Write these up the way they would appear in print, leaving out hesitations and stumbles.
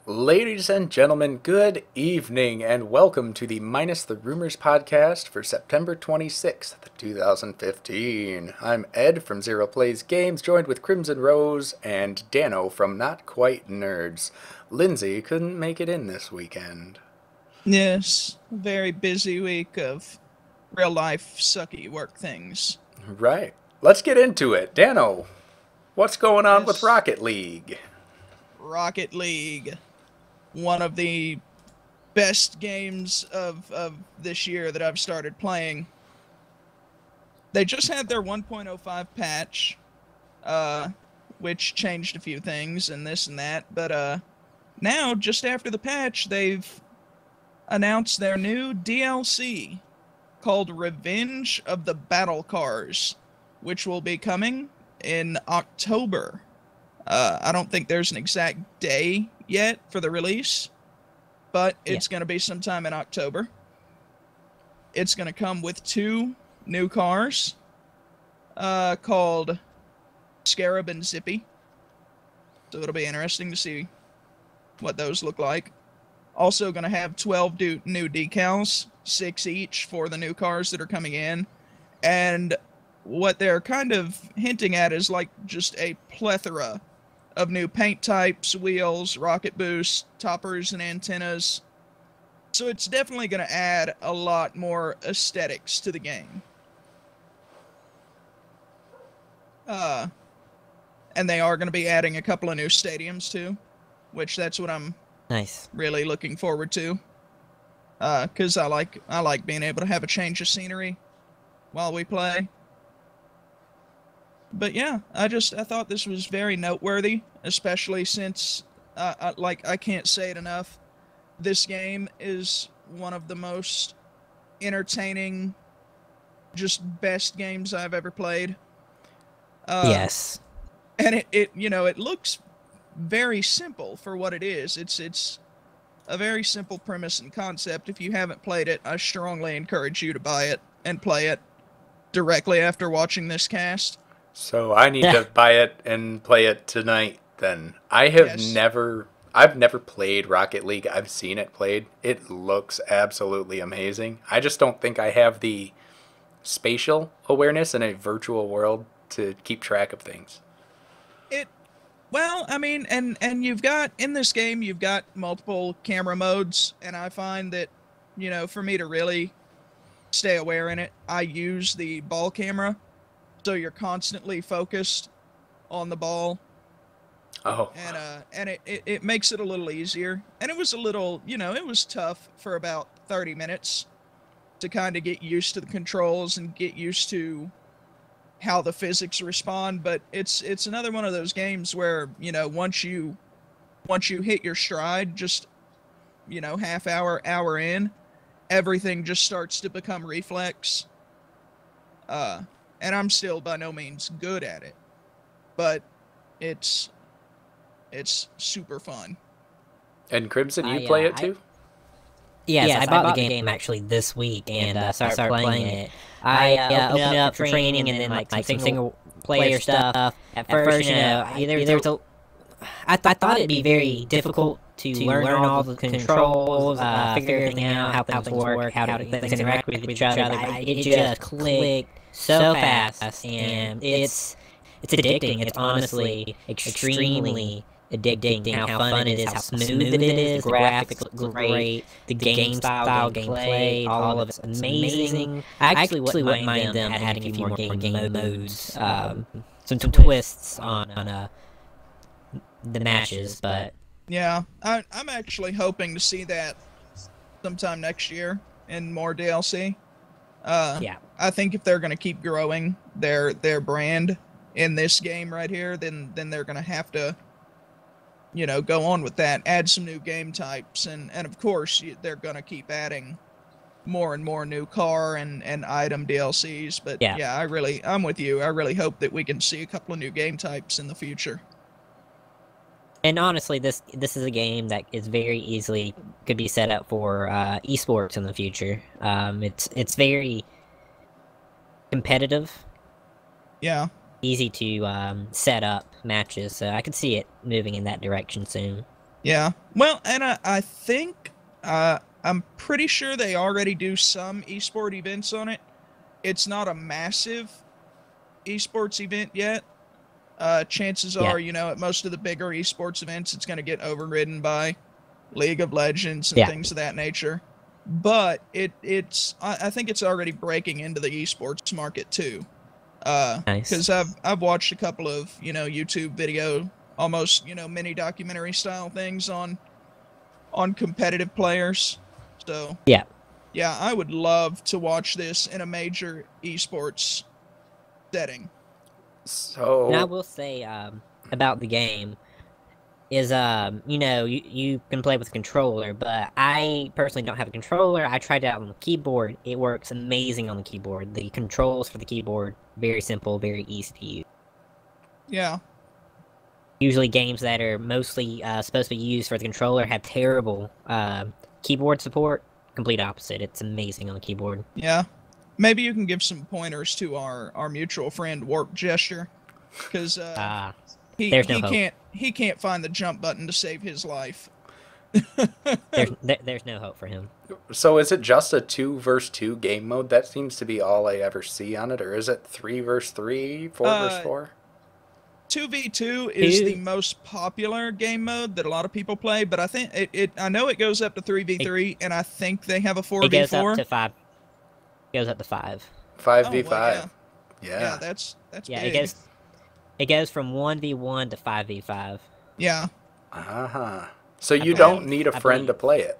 Ladies and gentlemen, good evening and welcome to the Minus the Rumors podcast for September 26th, 2015. I'm Ed from Zero Plays Games, joined with Crimson Rose and Dano from Not Quite Nerds. Lindsay couldn't make it in this weekend. Yes, very busy week of real life sucky work things. Right. Let's get into it. Dano, what's going on with Yes, Rocket League? Rocket League, one of the best games of this year that I've started playing. They just had their 1.05 patch, which changed a few things and this and that, but now, just after the patch, they've announced their new DLC called Revenge of the Battle Cars, which will be coming in October. I don't think there's an exact day yet for the release, but it's going to be sometime in October. It's going to come with two new cars called Scarab and Zippy. So it'll be interesting to see what those look like. Also going to have 12 new decals, 6 each for the new cars that are coming in. And what they're kind of hinting at is like just a plethora of new paint types, wheels, rocket boosts, toppers, and antennas. So it's definitely going to add a lot more aesthetics to the game. And they are going to be adding a couple of new stadiums too, which that's what I'm really looking forward to. Because I like being able to have a change of scenery while we play. But yeah, I thought this was very noteworthy, especially since, I can't say it enough, this game is one of the most entertaining, just best games I've ever played. Yes. And it looks very simple for what it is. It's a very simple premise and concept. If you haven't played it, I strongly encourage you to buy it and play it directly after watching this cast. So I need to buy it and play it tonight then. I've never played Rocket League. I've seen it played. It looks absolutely amazing. I just don't think I have the spatial awareness in a virtual world to keep track of things. Well, I mean, and you've got, in this game, you've got multiple camera modes, and I find that, for me to really stay aware in it, I use the ball camera, so you're constantly focused on the ball. Oh. And it makes it a little easier. And it was a little, it was tough for about 30 minutes to kind of get used to the controls and get used to how the physics respond, but it's another one of those games where, once you hit your stride, just, half hour in, everything just starts to become reflex. And I'm still by no means good at it, but it's super fun. And Crimson, you play it too? Yes, I bought the game actually this week and started playing it. I opened it up for training and then like some single player stuff. At first, I thought it'd be very difficult to learn all the controls, figure everything out, how things work, how things interact with each other. But it just clicked so fast, and it's addicting. It's honestly extremely addicting. How fun it is, how smooth it is. The graphics look great. The game style, gameplay, all of it's amazing. I actually wouldn't mind them adding a few more game modes, some twists on the matches, but yeah, I'm actually hoping to see that sometime next year in more DLC. Yeah, I think if they're going to keep growing their brand in this game right here, then they're going to have to, go on with that, add some new game types, and of course they're going to keep adding more and more new car and item DLCs. But yeah, I'm with you. I really hope that we can see a couple of new game types in the future. And honestly, this is a game that is very easily could be set up for eSports in the future. It's very competitive. Yeah. Easy to set up matches, so I could see it moving in that direction soon. Yeah. Well, and I think I'm pretty sure they already do some esport events on it. It's not a massive esports event yet. Chances Yeah. are, at most of the bigger esports events, it's going to get overridden by League of Legends and Yeah. things of that nature. But I think it's already breaking into the esports market too. Nice. Because I've watched a couple of YouTube video, almost mini documentary style things on competitive players. So Yeah. yeah, I would love to watch this in a major esports setting. And I So, will say about the game is you can play with a controller, but I personally don't have a controller. I tried it out on the keyboard. It works amazing on the keyboard. The controls for the keyboard very simple, very easy to use. Yeah. Usually games that are mostly supposed to be used for the controller have terrible keyboard support. Complete opposite. It's amazing on the keyboard. Yeah. Maybe you can give some pointers to our mutual friend Warp Gesture, because he There's no he hope. can't find the jump button to save his life. There's no hope for him. so is it just a 2 versus 2 game mode? That seems to be all I ever see on it, or is it 3 versus 3, 4 versus 4? 2v2 is the Two- most popular game mode that a lot of people play, but I think I know it goes up to 3v3, and I think they have a It goes up 4v4. to 5. Goes up to 5. 5v5. Oh, well, Yeah. yeah, that's Yeah, big. it goes from 1v1 to 5v5. Yeah. Uh-huh. So you believe- don't need a I friend to believe- play it.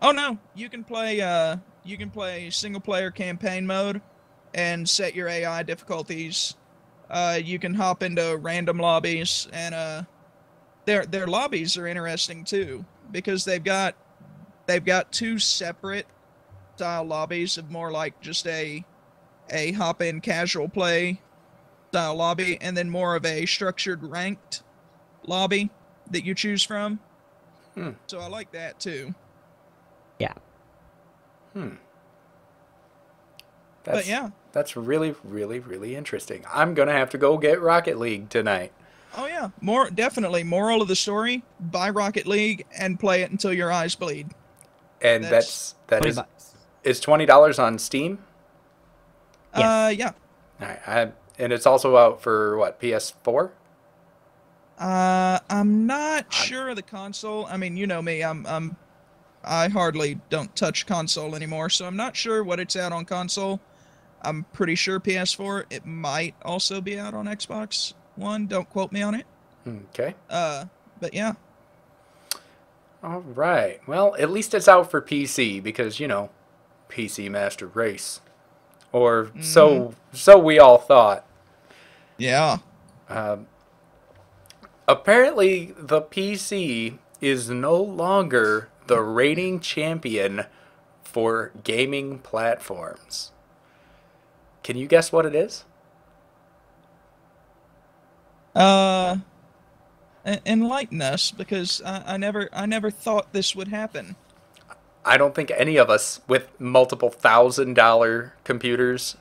Oh no, you can play single player campaign mode and set your AI difficulties. You can hop into random lobbies, and their lobbies are interesting too, because they've got two separate style lobbies of more like just a hop in casual play style lobby, and then more of a structured ranked lobby that you choose from. So I like that too. Yeah. But yeah. That's really, really, really interesting. I'm going to have to go get Rocket League tonight. Oh yeah, definitely. Moral of the story: buy Rocket League and play it until your eyes bleed. And That's that 20 is bucks. is $20 on Steam. Yes. Yeah. All right, and it's also out for what, PS4? I'm not sure of the console. I mean, you know me. I hardly don't touch console anymore, so I'm not sure what it's out on console. I'm pretty sure PS4. It might also be out on Xbox One. Don't quote me on it. Okay. But yeah. All right. Well, at least it's out for PC because, PC Master Race. Or so we all thought. Yeah. Apparently, the PC is no longer the reigning champion for gaming platforms. Can you guess what it is? Enlighten us, because I never thought this would happen. I don't think any of us with multiple $1,000 computers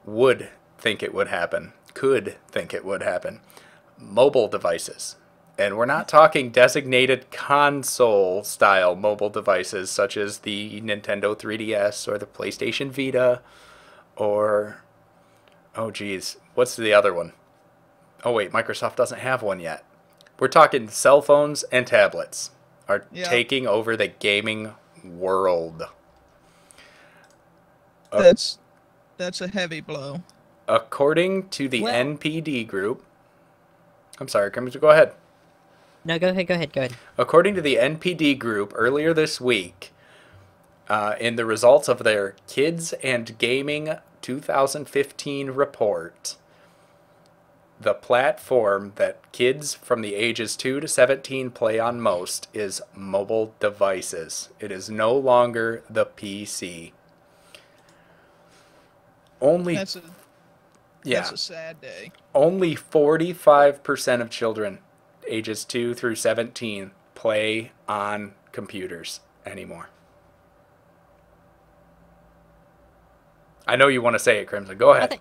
would think it would happen, could think it would happen. Mobile devices. And we're not talking designated console style mobile devices such as the Nintendo 3DS or the PlayStation Vita or, oh geez, what's the other one? Oh wait, Microsoft doesn't have one yet. We're talking cell phones and tablets are taking over the gaming world. That's a heavy blow. According to the Well- NPD group, I'm sorry, go ahead. No, go ahead. According to the NPD group earlier this week, in the results of their Kids and Gaming 2015 report, the platform that kids from the ages 2 to 17 play on most is mobile devices. It is no longer the PC. That's a sad day. Only 45% of children ages 2 through 17 play on computers anymore. I know you want to say it, Crimson. Go ahead.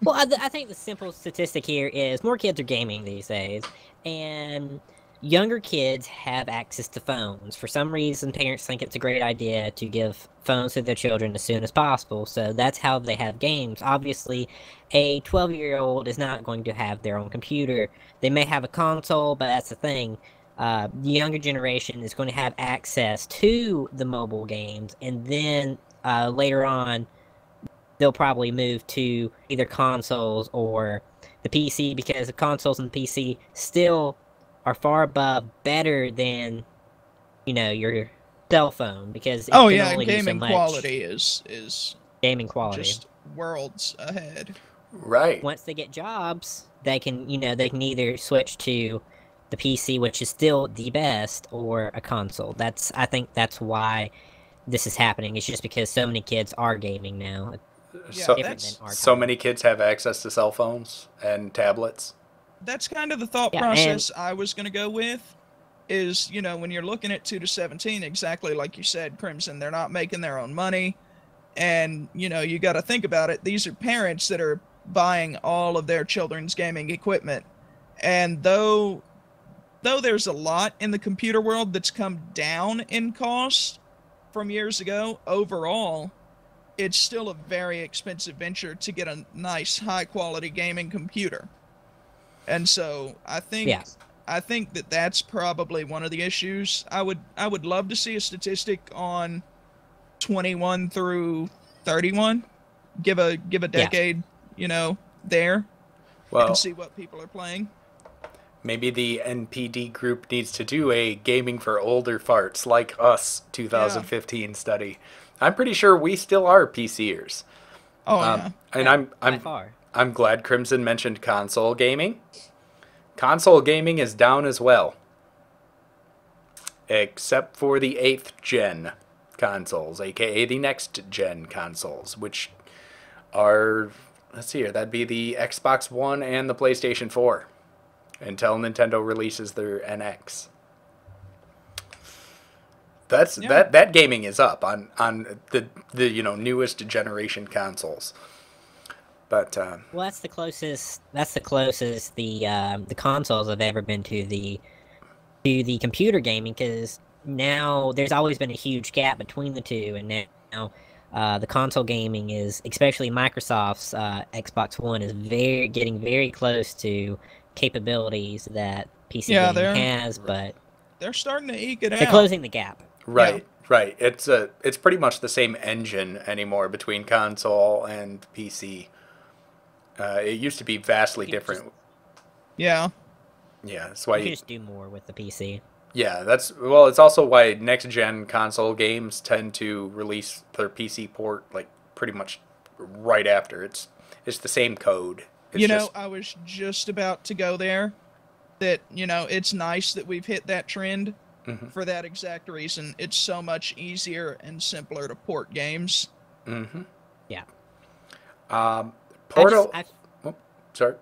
Well, I think the simple statistic here is more kids are gaming these days, and younger kids have access to phones. For some reason, parents think it's a great idea to give phones to their children as soon as possible, so that's how they have games. Obviously, a 12-year-old is not going to have their own computer. They may have a console, but that's the thing. The younger generation is going to have access to the mobile games, and then later on, they'll probably move to either consoles or the PC, because the consoles and the PC still are far above better than, your cell phone, because it Oh can yeah, only do so gaming much quality is gaming quality. just worlds ahead. Right. Once they get jobs, they can either switch to the PC, which is still the best, or a console. I think that's why this is happening. It's just because so many kids are gaming now. Yeah, So, Different than our so time. many kids have access to cell phones and tablets. that's kind of the thought Yeah, process I was going to go with. Is, when you're looking at 2 to 17, exactly like you said, Crimson, they're not making their own money. And, you got to think about it. These are parents that are buying all of their children's gaming equipment. And though there's a lot in the computer world that's come down in cost from years ago, overall, it's still a very expensive venture to get a nice, high-quality gaming computer. And so I think Yes. that that's probably one of the issues. I would love to see a statistic on 21 through 31. Give a decade, there, Well, and see what people are playing. maybe the NPD group needs to do a gaming for older farts like us 2015 study. I'm pretty sure we still are PCers. Oh yeah. And By far. I'm glad Crimson mentioned console gaming. Console gaming is down as well. Except for the 8th gen consoles, aka the next gen consoles, which are, let's see here, that'd be the Xbox One and the PlayStation 4 until Nintendo releases their NX. That gaming is up on the newest generation consoles. But Well, that's the closest. That's the closest the consoles have ever been to the computer gaming, because now there's always been a huge gap between the two, and now the console gaming is, especially Microsoft's Xbox One, is getting very close to capabilities that PC gaming has, but they're starting to eke it they're out. closing the gap. right. It's pretty much the same engine anymore between console and PC. It used to be vastly different. Yeah. Yeah, that's why You can just do more with the PC. Yeah, it's also why next gen console games tend to release their PC port like pretty much right after. It's the same code. It's I was just about to go there. That, it's nice that we've hit that trend for that exact reason. It's so much easier and simpler to port games. Yeah. Portal. Sorry.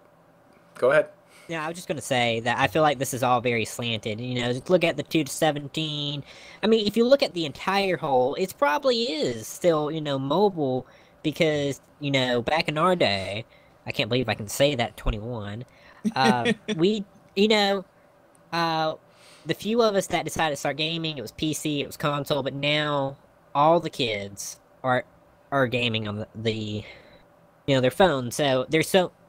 Go ahead. Yeah, I was just gonna say that I feel like this is all very slanted. Look at the 2 to 17. I mean, if you look at the entire whole, it probably is still, mobile, because, back in our day, I can't believe I can say that at 21. We, the few of us that decided to start gaming, it was PC, it was console, but now all the kids are gaming on the their phones. So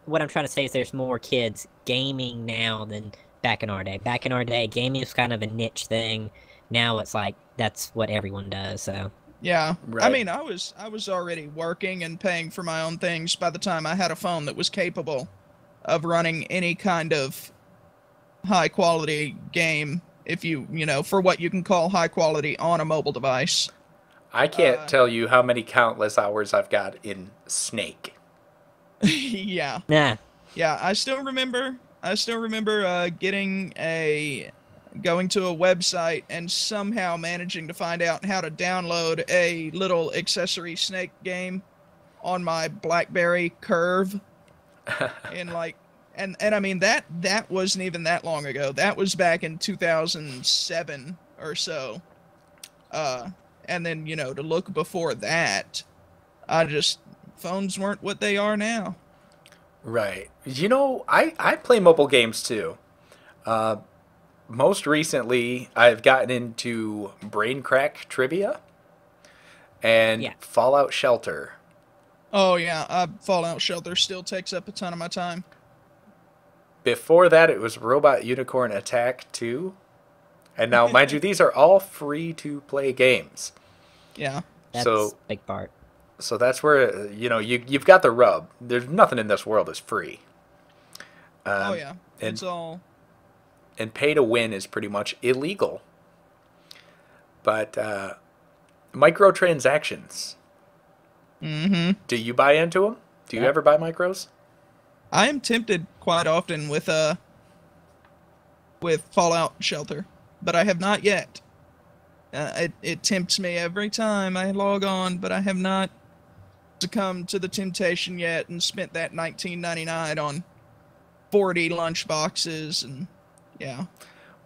what I'm trying to say is there's more kids gaming now than back in our day. Back in our day, gaming was kind of a niche thing. Now it's like that's what everyone does. So yeah, right. I mean, I was already working and paying for my own things by the time I had a phone that was capable of running any kind of high quality game. If for what you can call high quality on a mobile device. I can't tell you how many countless hours I've got in Snake. Yeah. yeah. Yeah, I still remember going to a website and somehow managing to find out how to download a little accessory Snake game on my BlackBerry Curve. And I mean that wasn't even that long ago. That was back in 2007 or so. And then, to look before that, phones weren't what they are now. Right. You know, I play mobile games too. Uh, Most recently, I've gotten into Brain Crack Trivia and Yeah. Fallout Shelter. Oh yeah, Fallout Shelter still takes up a ton of my time. Before that, it was Robot Unicorn Attack 2. And now, mind you, these are all free to play games. Yeah. That's So, a big part. so that's where, you've got the rub. There's nothing in this world is free. Oh Um, yeah. and, It's all. and pay to win is pretty much illegal. But microtransactions, Mm-hmm. do you buy into them? Do you Yeah. ever buy micros? I am tempted quite often with Fallout Shelter, but I have not yet. It tempts me every time I log on, but I have not succumbed to the temptation yet and spent that 19.99 on 40 lunch boxes and yeah.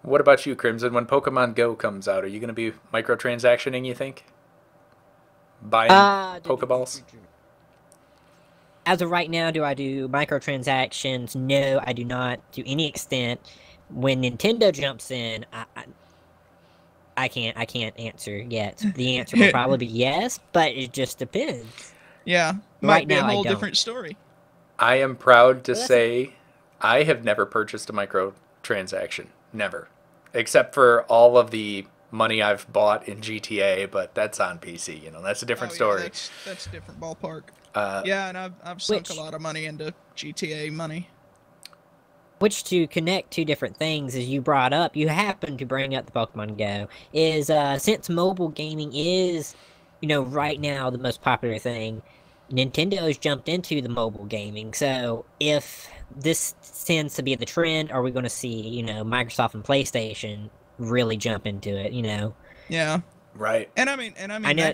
What about you, Crimson? When Pokemon Go comes out, are you going to be microtransactioning, you think? Buying Pokeballs? As of right now, do I do microtransactions? No, I do not to any extent. When Nintendo jumps in, I can't answer yet. The answer will probably be yes, but it just depends. Yeah, Right might be a now, I whole don't. different story. I am proud to Well, that's say I have never purchased a microtransaction. Never. Except for all of the money I've bought in GTA, but that's on PC. That's a different Oh yeah, story. that's a different ballpark. Uh, Yeah, and I've sunk Which- a lot of money into GTA money. Which, to connect two different things, as you brought up, you happen to bring up the Pokemon Go, is since mobile gaming is, right now the most popular thing, Nintendo's jumped into the mobile gaming. So if this tends to be the trend, are we going to see, Microsoft and PlayStation really jump into it? Yeah, right. and I mean I know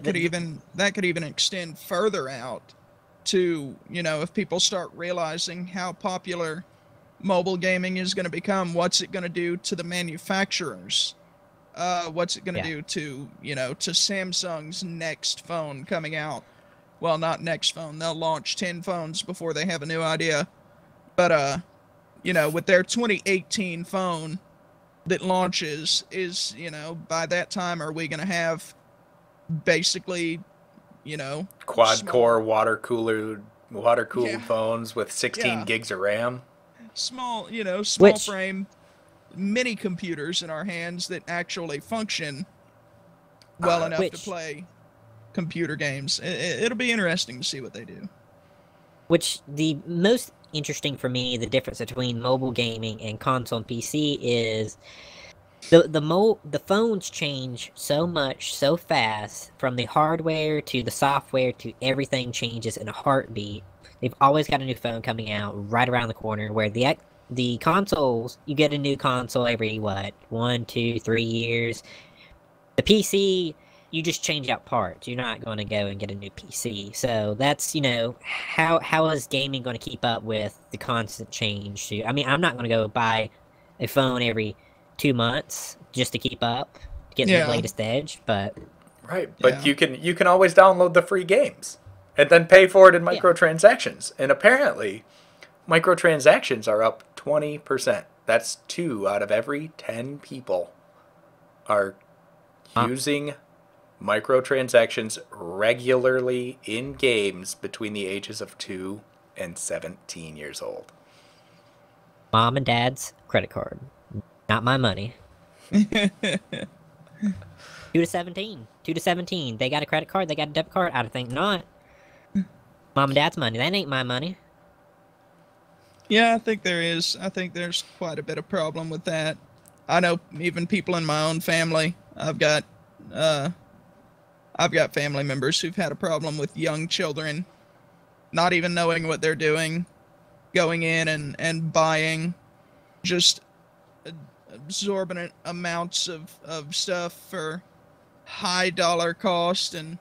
that could even extend further out to if people start realizing how popular mobile gaming is going to become, what's it going to do to the manufacturers? What's it going to Yeah. do to to Samsung's next phone coming out? Well, not next phone. They'll launch 10 phones before they have a new idea. But with their 2018 phone that launches, is by that time are we going to have basically Quad small- core water cooled Yeah. phones with 16 Yeah. gigs of RAM? small Which- frame mini computers in our hands that actually function well enough to Which- play computer games. It'll be interesting to see what they do. Which the most interesting for me, the difference between mobile gaming and console and PC is the phones change so much so fast, from the hardware to the software to everything changes in a heartbeat. They've always got a new phone coming out right around the corner, where the consoles, you get a new console every 1, 2, 3 years. The PC, you just change out parts. You're not going to go and get a new PC. So that's, how is gaming going to keep up with the constant change? I mean, I'm not going to go buy a phone every 2 months just to keep up, to get Yeah. the latest edge, but Right. But Yeah. you can always download the free games and then pay for it in microtransactions. And apparently, microtransactions are up 20%. That's 2 out of every 10 people are using microtransactions regularly in games between the ages of 2 and 17 years old. mom and dad's credit card, not my money. 2 to 17. 2 to 17. They got a credit card, they got a debit card. I think not. Mom and dad's money. That ain't my money. Yeah, I think there is. I think there's quite a bit of problem with that. I know even people in my own family. I've got family members who've had a problem with young children not even knowing what they're doing, going in and buying just absorbent amounts of stuff for high dollar cost. And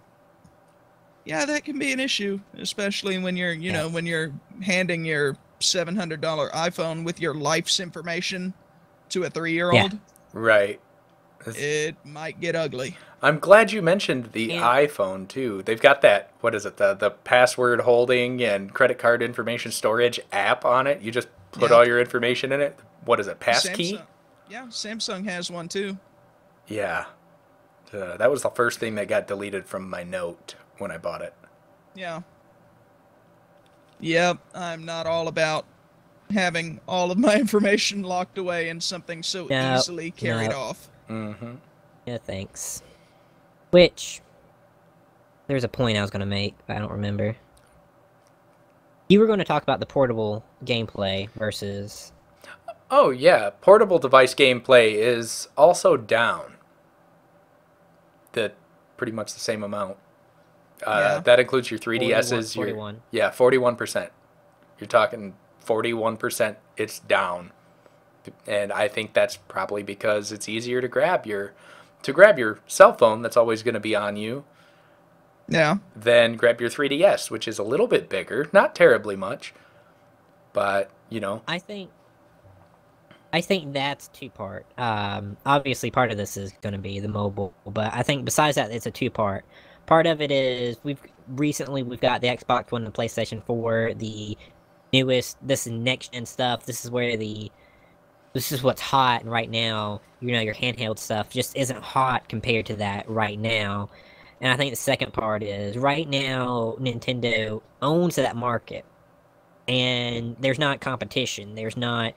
yeah, that can be an issue, especially when you're when you're handing your $700 iPhone with your life's information to a 3-year-old. Yeah. Right. it might get ugly. I'm glad you mentioned the And iPhone too. They've got that, what is it, the password holding and credit card information storage app on it. You just put Yeah. all your information in it. What is it, passkey? Samsung. Yeah, Samsung has one too. Yeah. That was the first thing that got deleted from my Note when I bought it. Yeah. Yep, I'm not all about having all of my information locked away in something so no, easily carried no, off. Mm-hmm. no thanks. Which, there's a point I was going to make, but I don't remember. You were going to talk about the portable gameplay versus... Oh yeah, portable device gameplay is also down. Pretty much the same amount. Yeah. That includes your 3DSs. 41. Yeah, 41%. You're talking 41%. It's down, and I think that's probably because it's easier to grab your cell phone that's always going to be on you Yeah. than grab your 3DS, which is a little bit bigger, not terribly much, but you know. I think that's two-part. Obviously, part of this is going to be the mobile, but I think besides that, it's a two-part. Part of it is we've got the Xbox One and the PlayStation 4, the newest, this is next-gen stuff. This is what's hot right now. You know, your handheld stuff just isn't hot compared to that right now. And I think the second part is right now Nintendo owns that market, and there's not competition. There's not,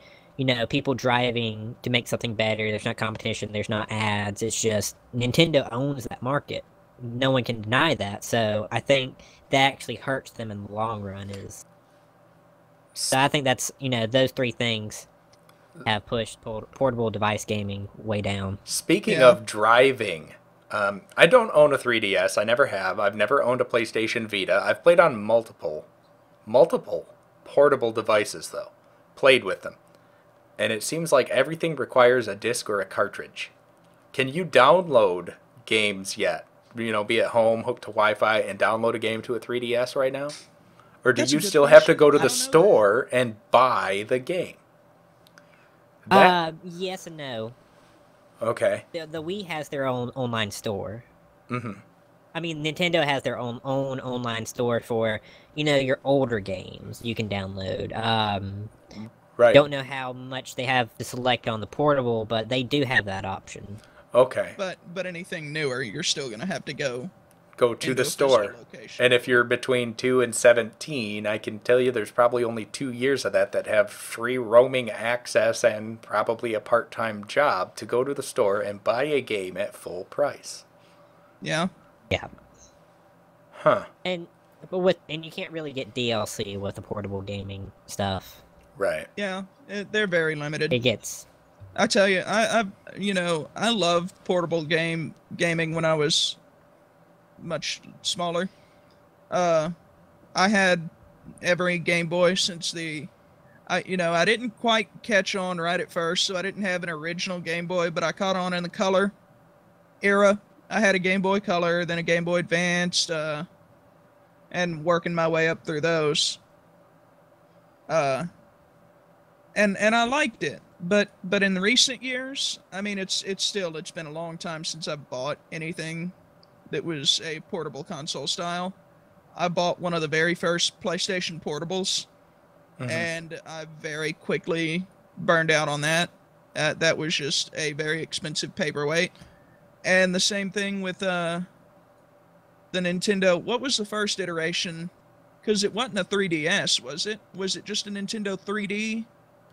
people driving to make something better. There's not competition. There's not ads. It's just Nintendo owns that market. No one can deny that. So I think that actually hurts them in the long run. So I think that's, those three things have pushed portable device gaming way down. Speaking Yeah. of driving, I don't own a 3DS. I never have. I've never owned a PlayStation Vita. I've played on multiple portable devices, though. Played with them. And it seems like everything requires a disc or a cartridge. Can you download games yet? Be at home, hooked to Wi-Fi, and download a game to a 3DS right now? Or do That's a you good still have to question. go to I the don't know store and buy the game? That, Yes and no. okay. The Wii has their own online store. Mm-hmm. I mean, Nintendo has their own online store for, your older games you can download. Right. Don't know how much they have to select on the portable, but they do have that option. Okay. But anything newer, you're still gonna have to go Go to into the a physical store. location. And if you're between 2 and 17, I can tell you there's probably only 2 years of that have free roaming access and probably a part-time job to go to the store and buy a game at full price. Yeah. Yeah. Huh. And you can't really get DLC with the portable gaming stuff. Right. Yeah. They're very limited. It gets... I tell you, I loved portable gaming when I was much smaller. I had every Game Boy since I didn't quite catch on right at first, so I didn't have an original Game Boy, but I caught on in the color era. I had a Game Boy Color, then a Game Boy Advanced, and working my way up through those. And I liked it. But in the recent years, I mean, it's been a long time since I've bought anything that was a portable console style. I bought one of the very first PlayStation portables, and I very quickly burned out on that. That was just a very expensive paperweight. And the same thing with the Nintendo. What was the first iteration? Because it wasn't a 3DS, was it? Was it just a Nintendo 3D?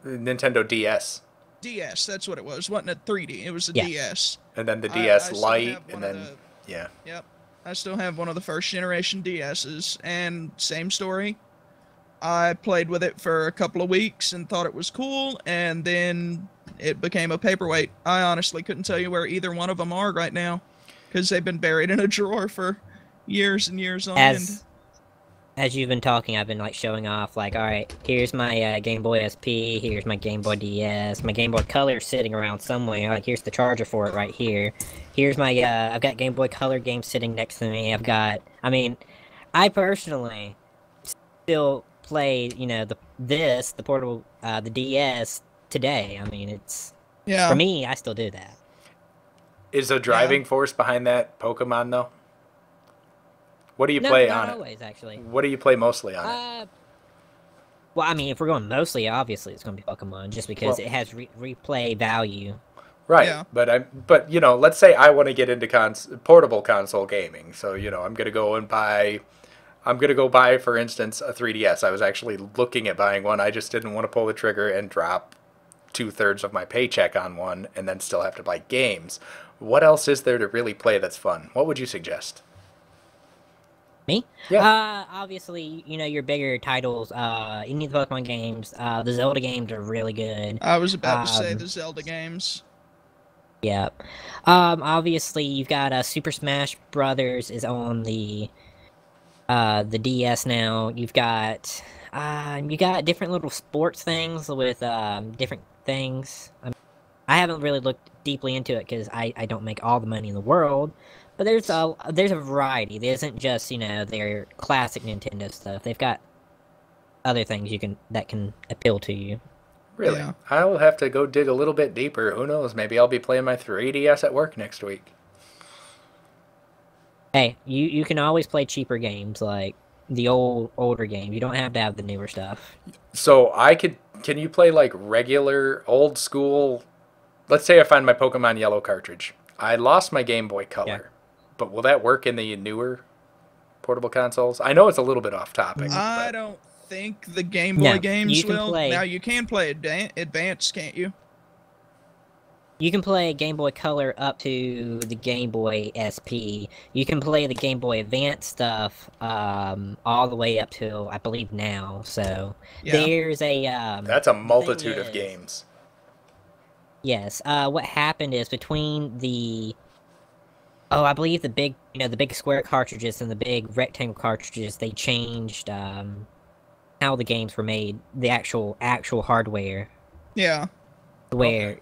Nintendo DS. DS, that's what it was. Wasn't a 3D? It was a Yeah. DS. And then the I DS still Lite, have and one of then, yeah. Yep. I still have one of the first generation DSs, and same story. I played with it for a couple of weeks and thought it was cool, and then it became a paperweight. I honestly couldn't tell you where either one of them are right now, because they've been buried in a drawer for years and years on end. As you've been talking, I've been like showing off, like, all right, here's my Game Boy SP, here's my Game Boy DS, my Game Boy Color sitting around somewhere. Like, here's the charger for it right here. Here's my I've got Game Boy Color games sitting next to me. I personally still play, the portable, the DS today. I mean, Yeah. for me, I still do that. Is a driving force behind that Pokemon though? What do you No, play not on it? always, actually. What do you play mostly on it? Well, I mean, if we're going mostly, obviously it's going to be Pokemon, just because Well, it has replay value. right, Yeah. but you know, let's say I want to get into portable console gaming. So, you know, I'm gonna go buy, for instance, a 3DS. I was actually looking at buying one. I just didn't want to pull the trigger and drop 2/3 of my paycheck on one and then still have to buy games. What else is there to really play that's fun? What would you suggest? Me? Yeah. Obviously, you know, your bigger titles, any of the Pokemon games, the Zelda games are really good. I was about to say Um, the Zelda games. yeah. Obviously, you've got Super Smash Brothers is on the DS now. You got different little sports things with different things. I haven't really looked deeply into it because I don't make all the money in the world. But there's a variety. There isn't just, you know, their classic Nintendo stuff. They've got other things that can appeal to you. Really? Yeah. I will have to go dig a little bit deeper. Who knows? Maybe I'll be playing my 3DS at work next week. Hey, you can always play cheaper games like the older games. You don't have to have the newer stuff. So can you play like regular old school? Let's say I find my Pokemon Yellow cartridge. I lost my Game Boy Color, Yeah. but will that work in the newer portable consoles? I know it's a little bit off topic. I But don't think the Game Boy No, games you can will. play- Now you can play Advance, can't you? You can play Game Boy Color up to the Game Boy SP. You can play the Game Boy Advance stuff all the way up to, I believe, now. So Yeah. there's a that's a the thing multitude of is- games. Yes. What happened is between I believe the big square cartridges and the big rectangle cartridges, they changed how the games were made, the actual hardware, Yeah. where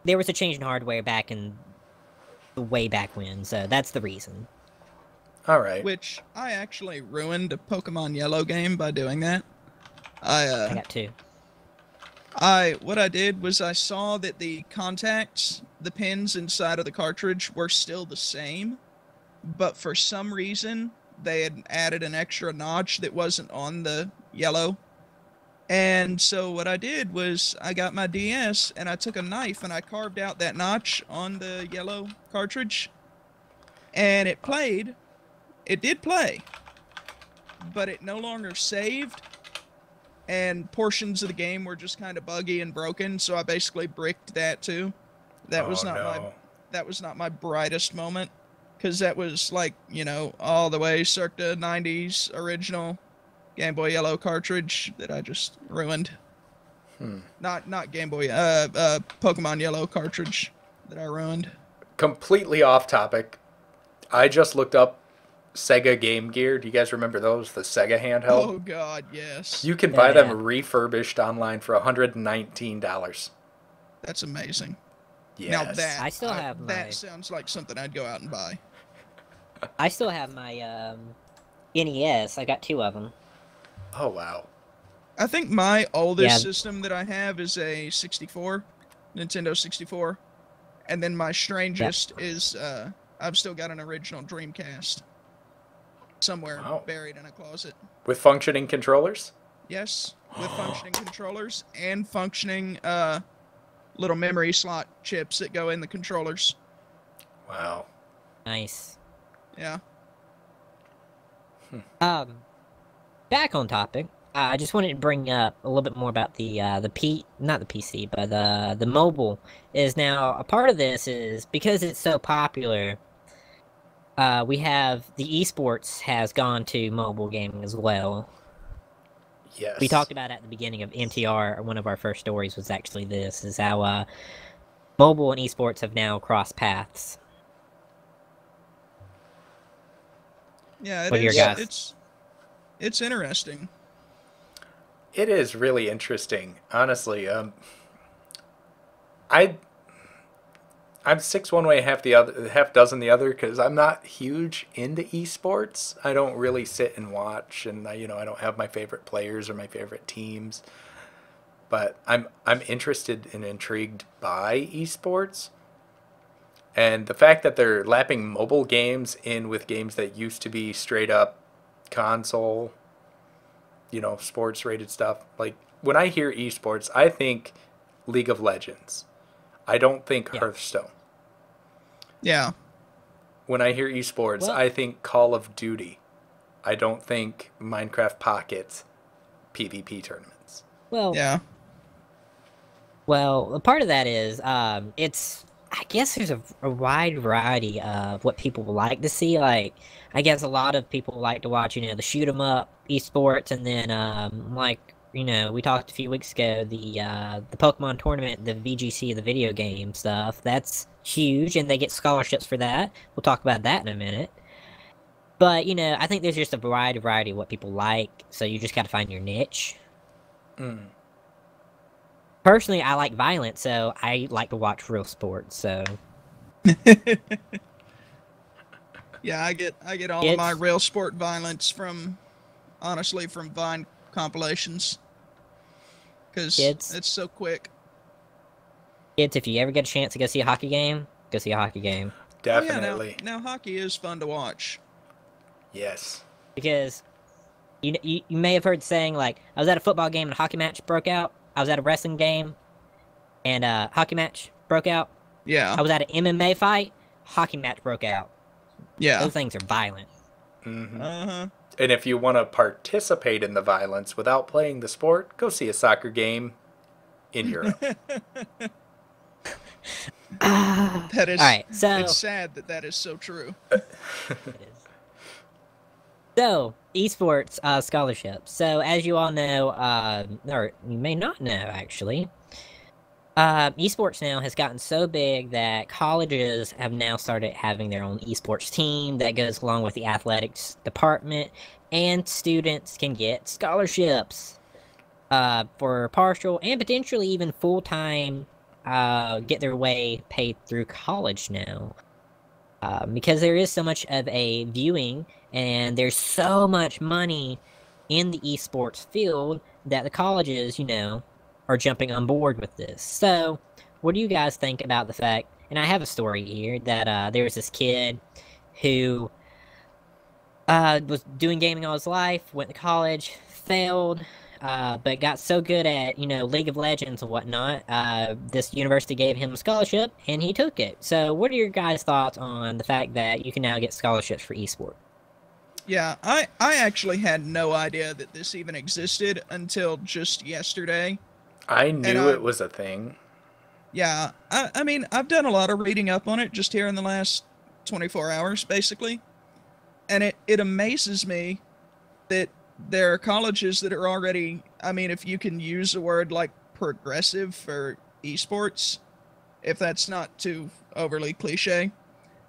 there was a change in hardware back in the way back when, so that's the reason. All right. Which I actually ruined a Pokemon Yellow game by doing that. I got two. What I did was I saw that the contacts, the pins inside of the cartridge were still the same, but for some reason they had added an extra notch that wasn't on the yellow. And so what I did was I got my DS and I took a knife and I carved out that notch on the yellow cartridge, and it played. It did play, but it no longer saved, and portions of the game were just kind of buggy and broken, so I basically bricked that too. That was not my brightest moment, because that was like, you know, all the way circa 90s original Game Boy Yellow cartridge that I just ruined. Not Game Boy, Pokemon Yellow cartridge that I ruined. Completely off topic. I just looked up Sega Game Gear. Do you guys remember those? The Sega handheld? Oh god, yes. You can buy them yeah. refurbished online for $119. That's amazing. Yes. Now that I still have my- that sounds like something I'd go out and buy. I still have my NES. I got two of them. Oh, wow. I think my oldest Yeah. system that I have is a 64, Nintendo 64, and then my strangest is I've still got an original Dreamcast somewhere Wow. buried in a closet. With functioning controllers? Yes, with functioning controllers and functioning little memory slot chips that go in the controllers. Wow. Nice. Yeah. Back on topic. I just wanted to bring up a little bit more about not the PC, but the mobile is now a part of this. Is because it's so popular. We have the eSports has gone to mobile gaming as well. Yes. We talked about at the beginning of MTR. One of our first stories was actually this: is how mobile and eSports have now crossed paths. Yeah, it What are your is. guys? It's interesting. It is really interesting, honestly. I'm six one way, half dozen the other, because I'm not huge into esports. I don't really sit and watch, and I don't have my favorite players or my favorite teams. But I'm interested and intrigued by esports. And the fact that they're lapping mobile games in with games that used to be straight up console, sports rated stuff. Like, when I hear esports, I think League of Legends. I don't think Hearthstone. Yeah. When I hear esports, I think Call of Duty. I don't think Minecraft Pocket PvP tournaments. Yeah. Well, a part of that is, I guess there's a wide variety of what people like to see. Like, I guess a lot of people like to watch, the shoot 'em up esports, and then, we talked a few weeks ago, the Pokemon tournament, the VGC, the video game stuff. That's huge, and they get scholarships for that. We'll talk about that in a minute. But, I think there's just a variety of what people like, so you just gotta find your niche. Personally, I like violence, so I like to watch real sports, so... Yeah, I get all of my real sport violence honestly, from Vine compilations. Because it's so quick. Kids, if you ever get a chance to go see a hockey game, go see a hockey game. Definitely. Oh, yeah, now hockey is fun to watch. Yes. Because you may have heard saying, like, I was at a football game and a hockey match broke out. I was at a wrestling game and a hockey match broke out. Yeah. I was at an MMA fight, hockey match broke out. Yeah. Those things are violent. Mm-hmm. Uh-huh. And if you want to participate in the violence without playing the sport, go see a soccer game in Europe. That is... All right, so... It's sad that is so true. It is. So, esports scholarships. So, as you all know, or you may not know, actually, esports now has gotten so big that colleges have now started having their own esports team that goes along with the athletics department, and students can get scholarships for partial and potentially even full-time, get their way paid through college now. Because there is so much of a viewing, and there's so much money in the esports field that the colleges, are jumping on board with this. So, what do you guys think about the fact, and I have a story here, that there was this kid who was doing gaming all his life, went to college, failed, but got so good at, League of Legends and whatnot, this university gave him a scholarship, and he took it. So, what are your guys' thoughts on the fact that you can now get scholarships for esports? Yeah, I actually had no idea that this even existed until just yesterday. I knew it was a thing. Yeah, I mean, I've done a lot of reading up on it just here in the last 24 hours, basically. And it amazes me that there are colleges that are already, I mean, if you can use a word like progressive for esports, if that's not too overly cliche,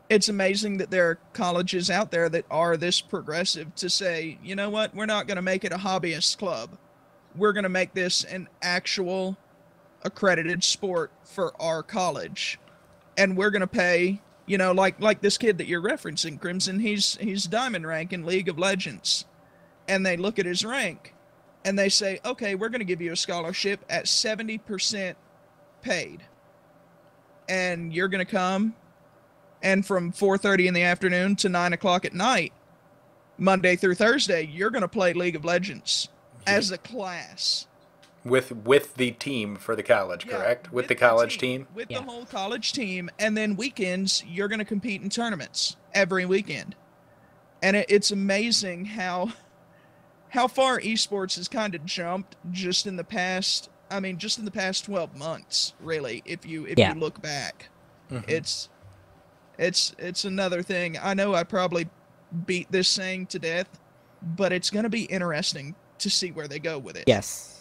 it's amazing that there are colleges out there that are this progressive to say, you know what, we're not going to make it a hobbyist club. We're going to make this an actual accredited sport for our college. And we're going to pay, like this kid that you're referencing, Crimson, he's diamond rank in League of Legends. And they look at his rank and they say, okay, we're going to give you a scholarship at 70% paid. And you're going to come, and from 4:30 in the afternoon to 9 o'clock at night, Monday through Thursday, you're going to play League of Legends as a class. With the team for the college, correct? With the college team? With the whole college team. And then weekends, you're going to compete in tournaments every weekend. And it's amazing how far esports has kind of jumped just in the past 12 months, really, if you look back. Mm-hmm. It's another thing. I know I probably beat this saying to death, but it's going to be interesting to see where they go with it. Yes.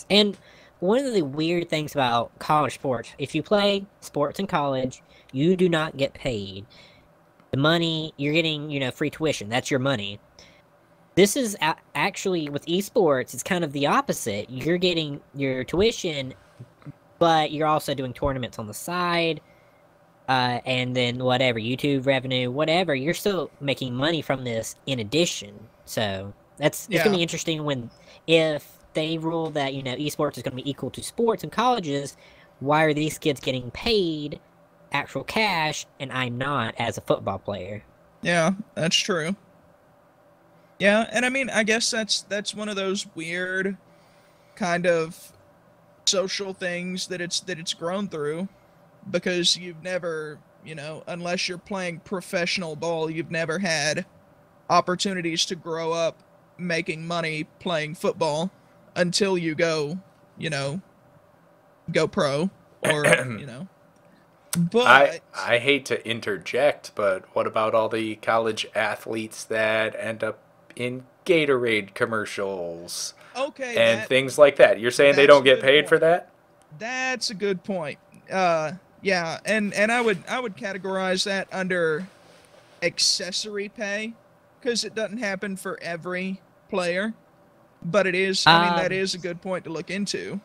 And one of the weird things about college sports, if you play sports in college, you do not get paid. The money, you're getting, free tuition. That's your money. This is actually, with esports, it's kind of the opposite. You're getting your tuition, but you're also doing tournaments on the side. And then whatever, YouTube revenue, whatever, you're still making money from this in addition. So it's going to be interesting if they rule that, esports is going to be equal to sports in colleges, why are these kids getting paid actual cash, and I'm not as a football player. Yeah, that's true. Yeah, and I mean, I guess that's one of those weird kind of social things that it's grown through, because you've never, unless you're playing professional ball, you've never had opportunities to grow up making money playing football until you go, go pro, or, I but I hate to interject, but what about all the college athletes that end up in Gatorade commercials okay, and things like that? You're saying they that's don't a get good paid for point. that? That's a good point. Yeah, and I would categorize that under accessory pay, because it doesn't happen for every player, but it is. I mean, that Um, is a good point to look into.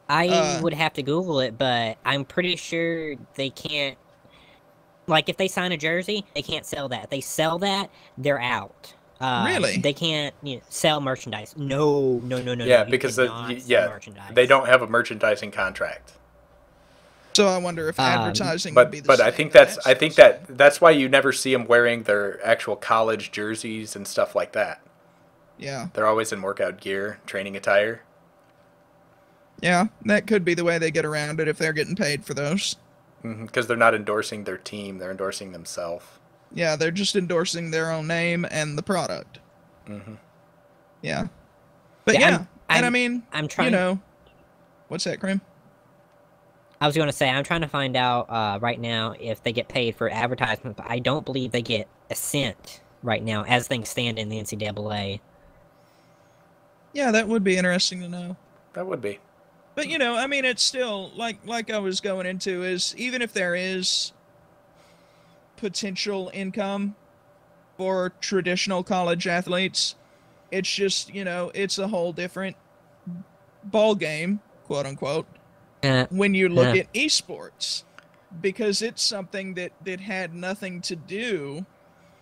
I Uh, would have to Google it, but I'm pretty sure they can't. Like, if they sign a jersey, they can't sell that. If they sell that, they're out. really? They can't sell merchandise. No, no, no, no, no. Yeah, You because cannot sell yeah, they merchandise. don't have a merchandising contract. So I wonder if Um, advertising would be But the but I same think in that's that I think sense. that's why you never see them wearing their actual college jerseys and stuff like that. Yeah, They're always in workout gear, training attire. yeah, that could be the way they get around it if they're getting paid for those. Because they're not endorsing their team, they're endorsing themselves. Yeah, they're just endorsing their own name and the product. Yeah, but yeah, yeah, and I mean, I'm trying. what's that, Krim? I was going to say I'm trying to find out right now if they get paid for advertisement, but I don't believe they get a cent right now as things stand in the NCAA. Yeah, that would be interesting to know. That would be. But I mean, it's still like I was going into, is even if there is potential income for traditional college athletes, it's just, it's a whole different ball game, quote unquote, Uh, when you look uh, at esports, because it's something that had nothing to do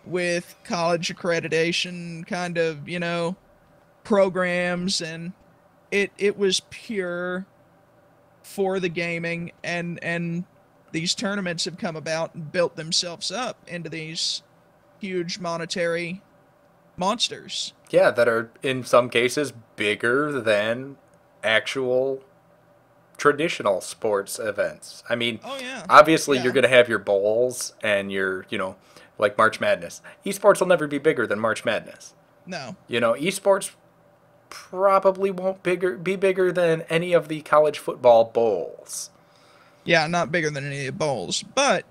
with college accreditation kind of, programs, and it was pure for the gaming, and these tournaments have come about and built themselves up into these huge monetary monsters. Yeah, that are in some cases bigger than actual traditional sports events. I mean, Oh yeah. obviously you're Yeah. going to have your bowls and your, like March Madness. Esports will never be bigger than March Madness. No. Esports probably won't be bigger than any of the college football bowls. Yeah, not bigger than any of the bowls, but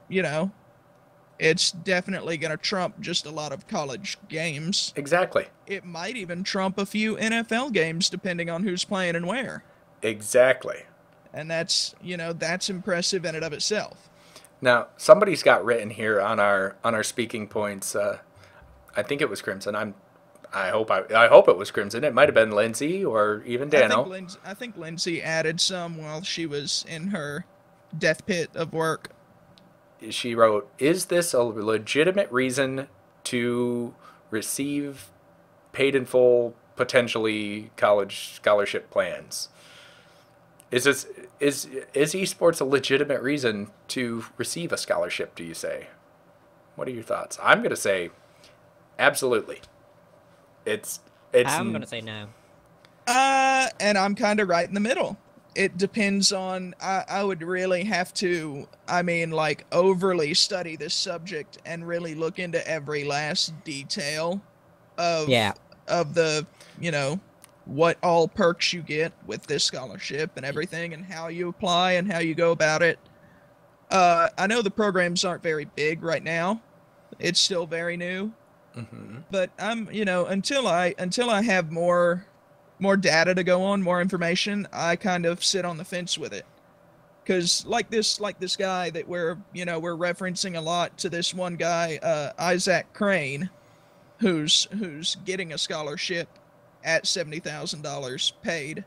it's definitely going to trump just a lot of college games. Exactly. It might even trump a few NFL games depending on who's playing and where. Exactly. And that's impressive in and of itself. Now, somebody's got written here on our speaking points. I think it was Crimson. I hope it was Crimson. It might have been Lindsay or even Dano. I think Lindsay added some while she was in her death pit of work. She wrote, "Is this a legitimate reason to receive paid in full, potentially college scholarship plans? Is esports a legitimate reason to receive a scholarship, do you say? What are your thoughts?" I'm going to say absolutely. It's I'm going to say no. And I'm kind of right in the middle. It depends on, I would really have to, I mean, like, overly study this subject and really look into every last detail Yeah. of the, what all perks you get with this scholarship and everything, and how you apply and how you go about it. I know the programs aren't very big right now. It's still very new. But I'm, until I have more data to go on, more information, I kind of sit on the fence with it. Because like this guy that we're referencing a lot, to this one guy, Isaac Crane, who's getting a scholarship at $70,000 paid.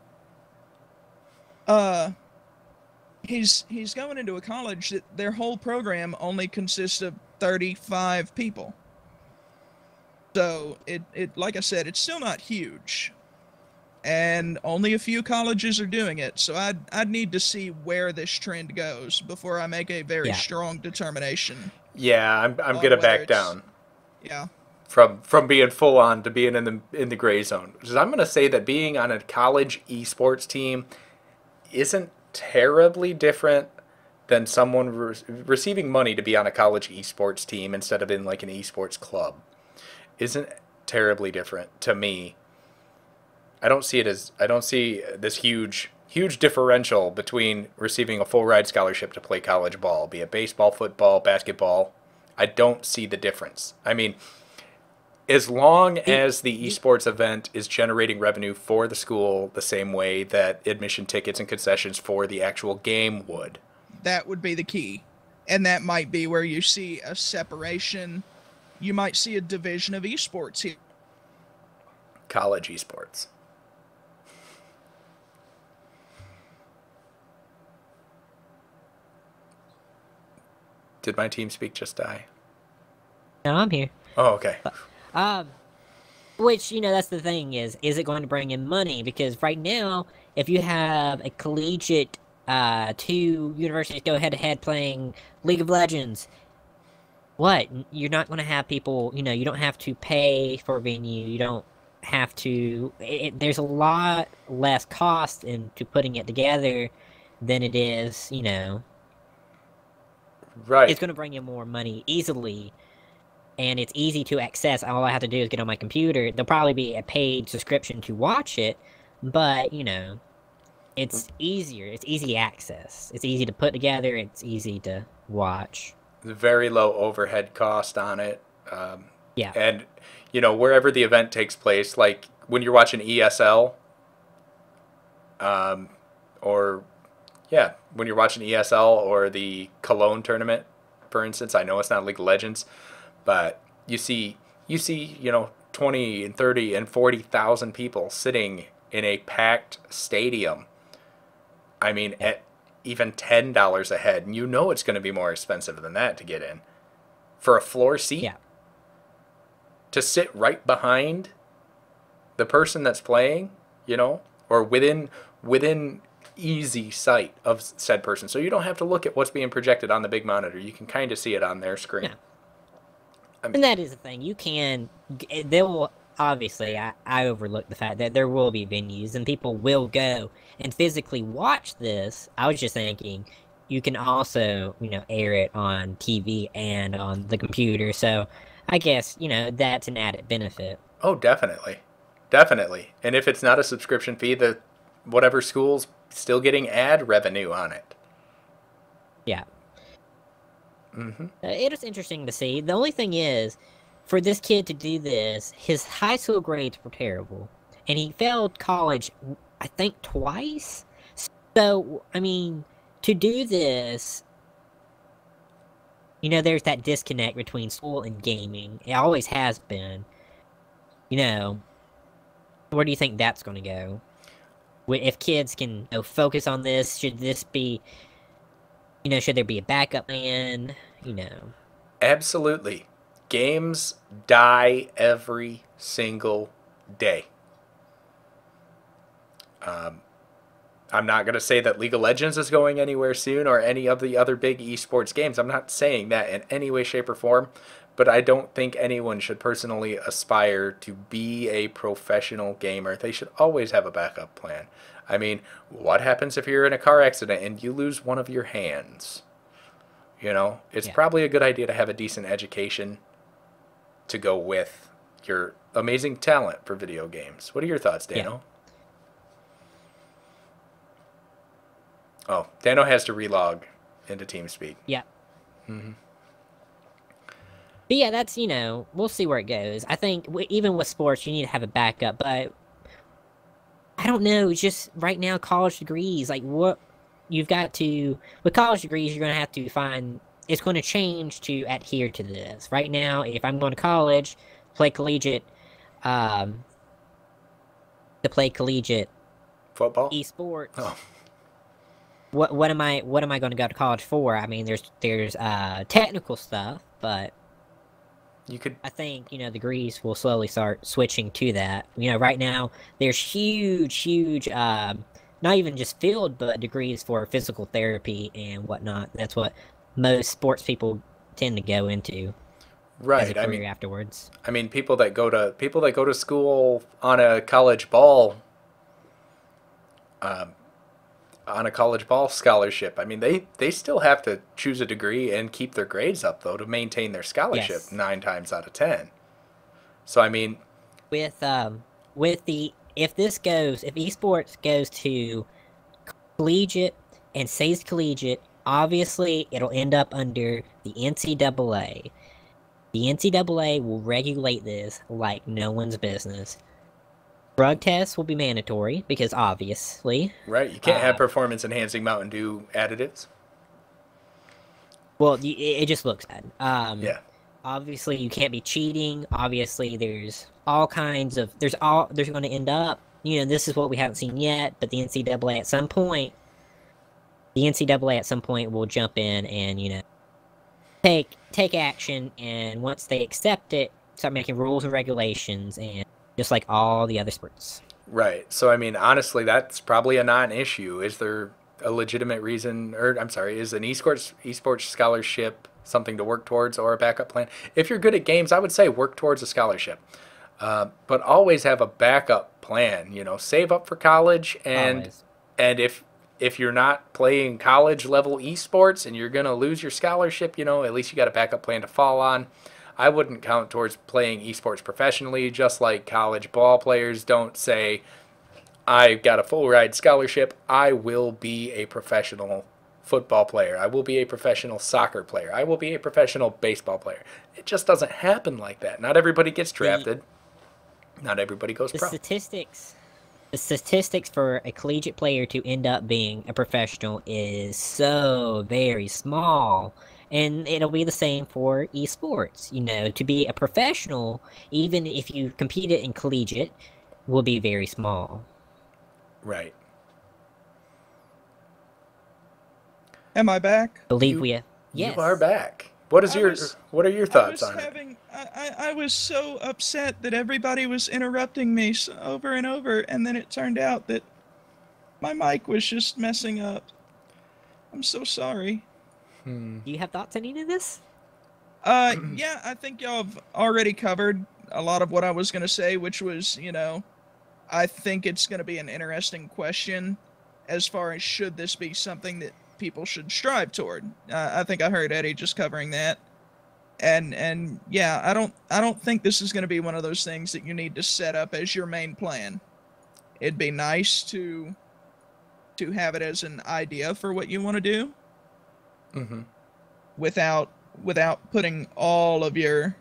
He's going into a college that their whole program only consists of 35 people. So it like I said, it's still not huge. and only a few colleges are doing it. So I'd need to see where this trend goes before I make a very Yeah. strong determination Yeah, I'm on gonna whether back it's down yeah. from being full on to being in the gray zone. Because I'm gonna say that being on a college esports team isn't terribly different than someone receiving money to be on a college esports team instead of in like an esports club. Isn't terribly different to me. I don't see this huge differential between receiving a full ride scholarship to play college ball, be it baseball, football, basketball. I don't see the difference. I mean, as long as the esports event is generating revenue for the school the same way that admission tickets and concessions for the actual game would. That would be the key. And that might be where you see a separation. You might see a division of esports here. College esports. Did my team speak just die? No, I'm here. Oh, okay. Which, that's the thing is it going to bring in money? Because right now, if you have a collegiate, two universities go head-to-head playing League of Legends, what? You're not going to have people, you don't have to pay for a venue, you don't have to, there's a lot less cost into putting it together than it is, Right. It's going to bring in more money easily. And it's easy to access. All I have to do is get on my computer. There'll probably be a paid subscription to watch it, but, it's easier. It's easy access. It's easy to put together. It's easy to watch. Very low overhead cost on it. Yeah. And, wherever the event takes place, like when you're watching ESL, when you're watching ESL or the Cologne tournament, for instance, I know it's not League of Legends, but you see, 20 and 30 and 40,000 people sitting in a packed stadium. I mean, at even $10 a head, and it's going to be more expensive than that to get in. For a floor seat? Yeah. To sit right behind the person that's playing, or within easy sight of said person. So you don't have to look at what's being projected on the big monitor. You can kind of see it on their screen. Yeah. And that is the thing. There will, obviously, I overlook the fact that there will be venues and people will go and physically watch this. I was just thinking, you can also, air it on TV and on the computer. So I guess, that's an added benefit. Oh, definitely. Definitely. And if it's not a subscription fee, whatever school's still getting ad revenue on it. Yeah. Mm-hmm. It is interesting to see. The only thing is, for this kid to do this, his high school grades were terrible. And he failed college, I think, twice? So, I mean, to do this, there's that disconnect between school and gaming. It always has been. Where do you think that's going to go? If kids can focus on this, should this be... should there be a backup plan? Absolutely. Games die every single day. I'm not going to say that League of Legends is going anywhere soon or any of the other big esports games. I'm not saying that in any way, shape, or form. But I don't think anyone should personally aspire to be a professional gamer. They should always have a backup plan. I mean, what happens if you're in a car accident and you lose one of your hands? It's probably a good idea to have a decent education to go with your amazing talent for video games. What are your thoughts, Dano? Yeah. Oh, Dano has to relog into TeamSpeak. Yeah. Mm-hmm. But yeah, that's, we'll see where it goes. I think even with sports, you need to have a backup, but I don't know, it's just right now college degrees, like what you've got to, with college degrees, you're going to have to find, it's going to change to adhere to this. Right now, if I'm going to college, play collegiate, to play collegiate football, esports. Oh. What am I going to go to college for? I mean, there's technical stuff, but You could. I think, degrees will slowly start switching to that. Right now, there's huge, not even just field, but degrees for physical therapy and whatnot. That's what most sports people tend to go into as a Right. career afterwards. I mean, people that go to school on a college ball, on a college ball scholarship. I mean, they still have to choose a degree and keep their grades up though to maintain their scholarship Yes. 9 times out of 10. So I mean, With if esports goes to collegiate and stays collegiate, obviously it'll end up under the NCAA. The NCAA will regulate this like no one's business. Drug tests will be mandatory because obviously, right? You can't have performance enhancing Mountain Dew additives. well, it just looks bad. Yeah. Obviously you can't be cheating. Obviously there's all kinds of there's going to end up. This is what we haven't seen yet, but the NCAA at some point will jump in and take action, and once they accept it, start making rules and regulations, and just like all the other sports. Right. So I mean, honestly, that's probably a non-issue. Is there a legitimate reason, or I'm sorry, is an esports scholarship something to work towards or a backup plan? If you're good at games, I would say work towards a scholarship, but always have a backup plan. Save up for college, and Always. and if you're not playing college level esports and you're gonna lose your scholarship, at least you got a backup plan to fall on. I wouldn't count towards playing esports professionally, just like college ball players don't say, I got a full ride scholarship, I will be a professional football player, I will be a professional soccer player, I will be a professional baseball player. It just doesn't happen like that. Not everybody gets drafted. Not everybody goes pro. The statistics for a collegiate player to end up being a professional is so very small. And it'll be the same for esports. To be a professional, even if you competed in collegiate, will be very small. Right. Am I back? Believe we have. Yes. You are back. What are your thoughts on it? I was so upset that everybody was interrupting me over and over, and then it turned out that my mic was just messing up. I'm so sorry. Do you have thoughts on any of this? Yeah, I think y'all have already covered a lot of what I was going to say, which was, I think it's going to be an interesting question as far as should this be something that people should strive toward. I think I heard Eddie just covering that. And yeah, I don't think this is going to be one of those things that you need to set up as your main plan. It'd be nice to have it as an idea for what you want to do. Mm-hmm. Without putting all of your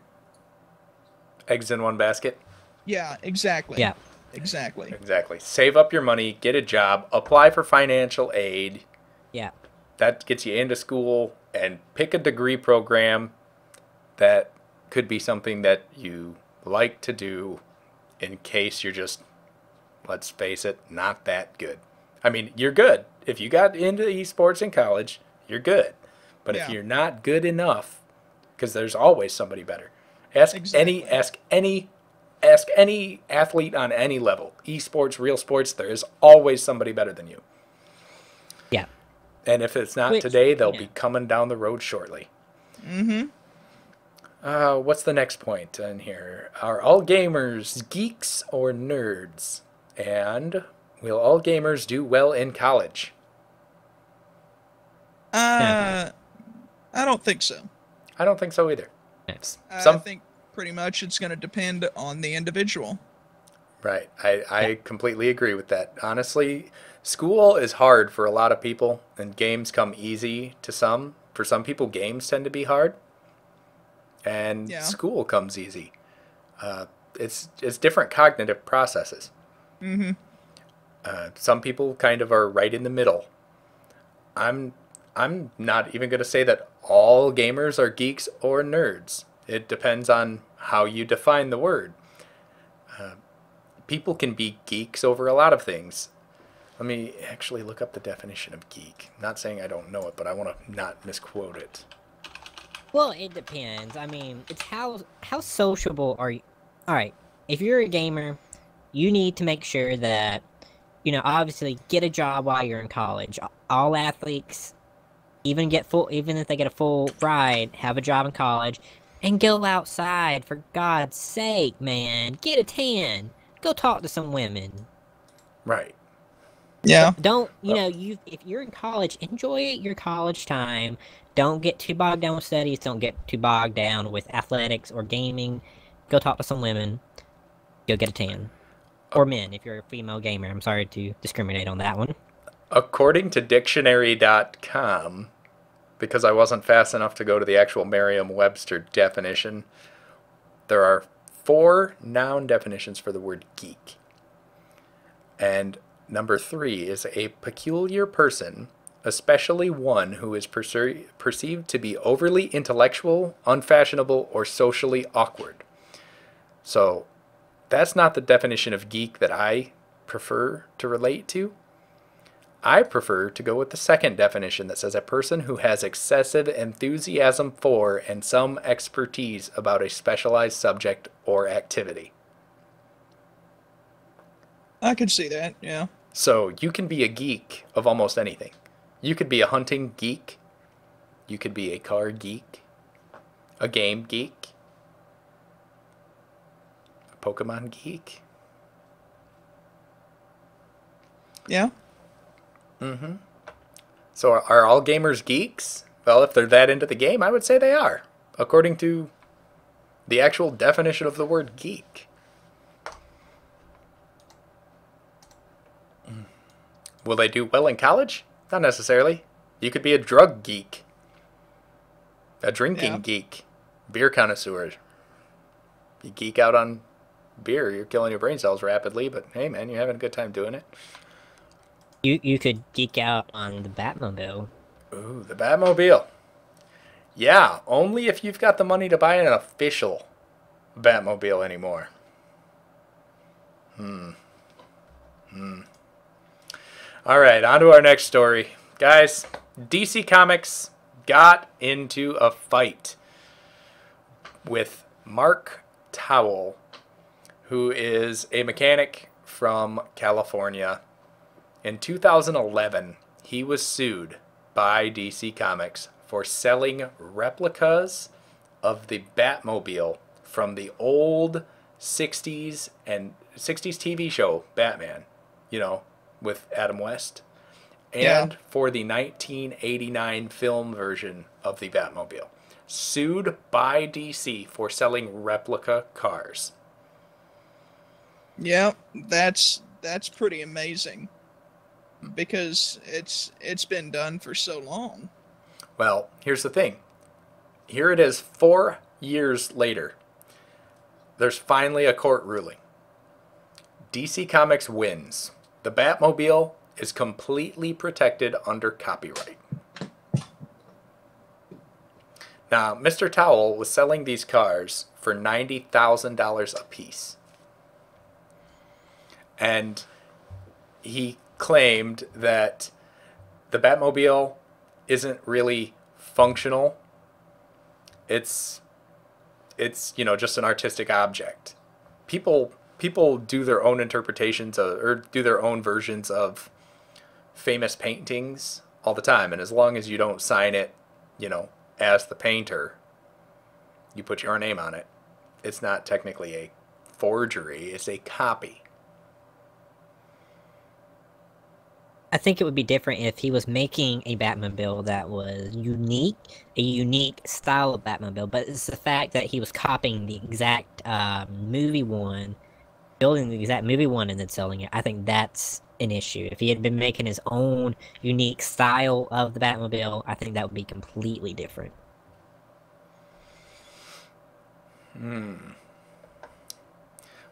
Eggs in one basket. Yeah, exactly. Yeah. Exactly. Exactly. Save up your money, get a job, apply for financial aid. Yeah. That gets you into school, and pick a degree program that could be something that you like to do in case you're just, let's face it, not that good. I mean, you're good. If you got into esports in college, you're good. But if you're not good enough, because there's always somebody better. Ask any athlete on any level, esports, real sports, there is always somebody better than you. Yeah. And if it's not today, they'll be coming down the road shortly. Mm-hmm. What's the next point in here? Are all gamers geeks or nerds? And will all gamers do well in college? I don't think so. I don't think so either. I think pretty much it's going to depend on the individual. Right. I completely agree with that. Honestly, school is hard for a lot of people, and games come easy to some. For some people, games tend to be hard, and school comes easy. It's different cognitive processes. Mm-hmm. Some people kind of are right in the middle. I'm not even going to say that all gamers are geeks or nerds. It depends on how you define the word. People can be geeks over a lot of things. Let me actually look up the definition of geek. I'm not saying I don't know it, but I want to not misquote it. Well, it depends. I mean, it's how sociable are you? All right, if you're a gamer, you need to make sure that obviously get a job while you're in college. All athletes, even if they get a full ride, have a job in college, and go outside for God's sake, man. Get a tan. Go talk to some women. Right. Yeah. Don't Uh, if you're in college, enjoy your college time. Don't get too bogged down with studies. Don't get too bogged down with athletics or gaming. Go talk to some women. Go get a tan. Or men, if you're a female gamer. I'm sorry to discriminate on that one. According to dictionary.com, because I wasn't fast enough to go to the actual Merriam-Webster definition, there are 4 noun definitions for the word geek. And number 3 is a peculiar person, especially one who is perceived to be overly intellectual, unfashionable, or socially awkward. So that's not the definition of geek that I prefer to relate to. I prefer to go with the second definition that says a person who has excessive enthusiasm for and some expertise about a specialized subject or activity. I could see that, yeah. So you can be a geek of almost anything. You could be a hunting geek. You could be a car geek. A game geek. A Pokemon geek. Yeah. Mm-hmm. So are all gamers geeks? Well, if they're that into the game, I would say they are, according to the actual definition of the word geek. Will they do well in college? Not necessarily. You could be a drug geek, a drinking geek, beer connoisseur. You geek out on beer, you're killing your brain cells rapidly, but hey man, you're having a good time doing it. You could geek out on the Batmobile. Ooh, the Batmobile. Yeah, only if you've got the money to buy an official Batmobile anymore. All right, on to our next story. Guys, DC Comics got into a fight with Mark Towell, who is a mechanic from California. In 2011, he was sued by DC Comics for selling replicas of the Batmobile from the old 60s and 60s TV show Batman, with Adam West, and for the 1989 film version of the Batmobile. Sued by DC for selling replica cars. Yeah, that's pretty amazing. Because it's been done for so long. Well, here's the thing. Here it is 4 years later. There's finally a court ruling. DC Comics wins. The Batmobile is completely protected under copyright. Now, Mr. Towell was selling these cars for $90,000 a piece. And he claimed that the Batmobile isn't really functional. It's just an artistic object. People do their own interpretations or do their own versions of famous paintings all the time, and as long as you don't sign it, as the painter, you put your name on it, it's not technically a forgery, it's a copy. I think it would be different if he was making a Batmobile that was unique, a unique style of Batmobile, but it's the fact that he was copying the exact movie one, building the exact movie one and then selling it. I think that's an issue. If he had been making his own unique style of the Batmobile, I think that would be completely different.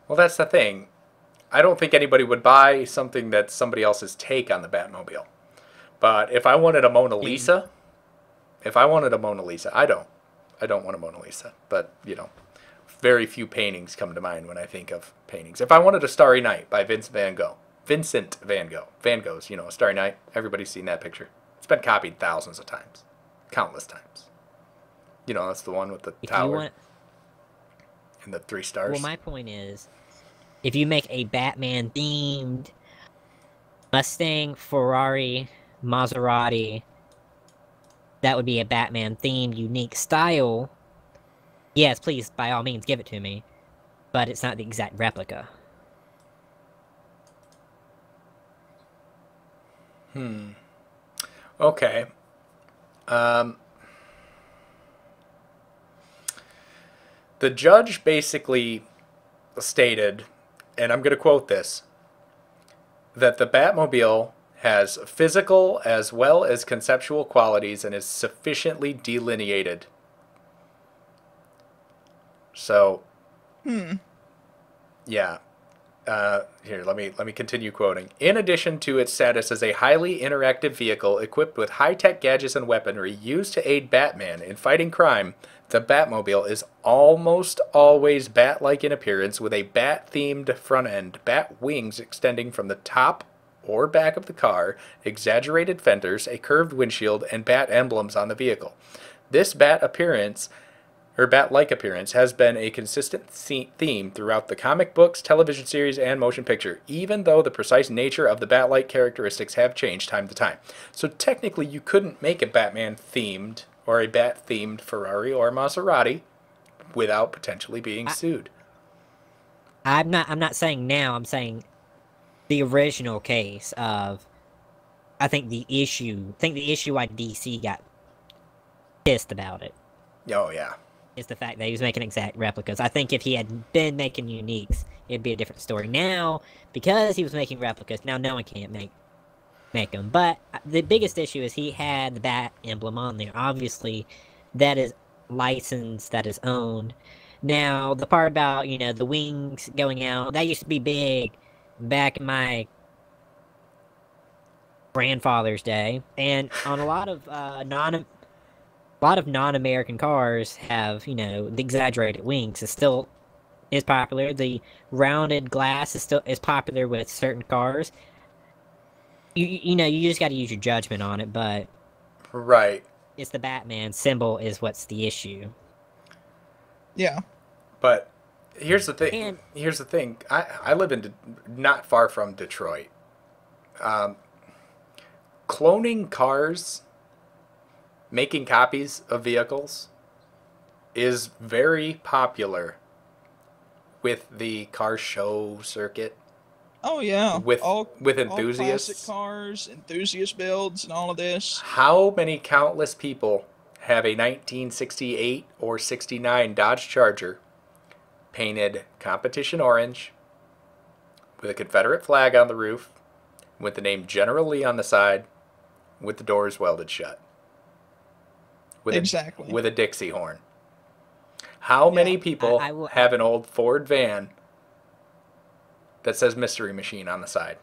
Well, that's the thing. I don't think anybody would buy something that's somebody else's take on the Batmobile. But if I wanted a Mona Lisa, I don't want a Mona Lisa. But, very few paintings come to mind when I think of paintings. If I wanted a Starry Night by Vincent Van Gogh. Van Gogh's, A Starry Night. Everybody's seen that picture. It's been copied thousands of times. Countless times. You know, that's the one with the If you tower want, and the 3 stars. well, my point is, if you make a Batman themed Mustang, Ferrari, Maserati, that would be a Batman themed unique style. Yes, please, by all means, give it to me. But it's not the exact replica. Okay. The judge basically stated, and I'm going to quote this, that the Batmobile has physical as well as conceptual qualities and is sufficiently delineated. So, yeah. Here, let me continue quoting. In addition to its status as a highly interactive vehicle equipped with high-tech gadgets and weaponry used to aid Batman in fighting crime, the Batmobile is almost always bat-like in appearance with a bat-themed front end, bat wings extending from the top or back of the car, exaggerated fenders, a curved windshield, and bat emblems on the vehicle. This bat appearance Her bat-like appearance has been a consistent theme throughout the comic books, television series, and motion picture, even though the precise nature of the bat-like characteristics have changed time to time. So technically, you couldn't make a Batman-themed or a bat-themed Ferrari or Maserati without potentially being sued. I'm not saying now, I'm saying the original case of, I think the issue why DC got pissed about it. Oh, yeah. Is the fact that he was making exact replicas. I think if he had been making uniques, it'd be a different story. Now, because he was making replicas, now no one can't make them. But the biggest issue is he had the bat emblem on there. Obviously, that is licensed, that is owned. Now, the part about, the wings going out, that used to be big back in my grandfather's day. And on a lot of non-American cars have, the exaggerated wings. It still is popular. The rounded glass is popular with certain cars. You just got to use your judgment on it, but right. It's the Batman symbol is what's the issue. Yeah. But here's the thing. I live in not far from Detroit. Cloning cars, making copies of vehicles, is very popular with the car show circuit. Oh yeah, with enthusiasts, all classic cars, enthusiast builds, and all of this. How many countless people have a 1968 or 69 Dodge Charger painted competition orange with a Confederate flag on the roof, with the name General Lee on the side, with the doors welded shut? With a Dixie horn. How many people have an old Ford van that says Mystery Machine on the side?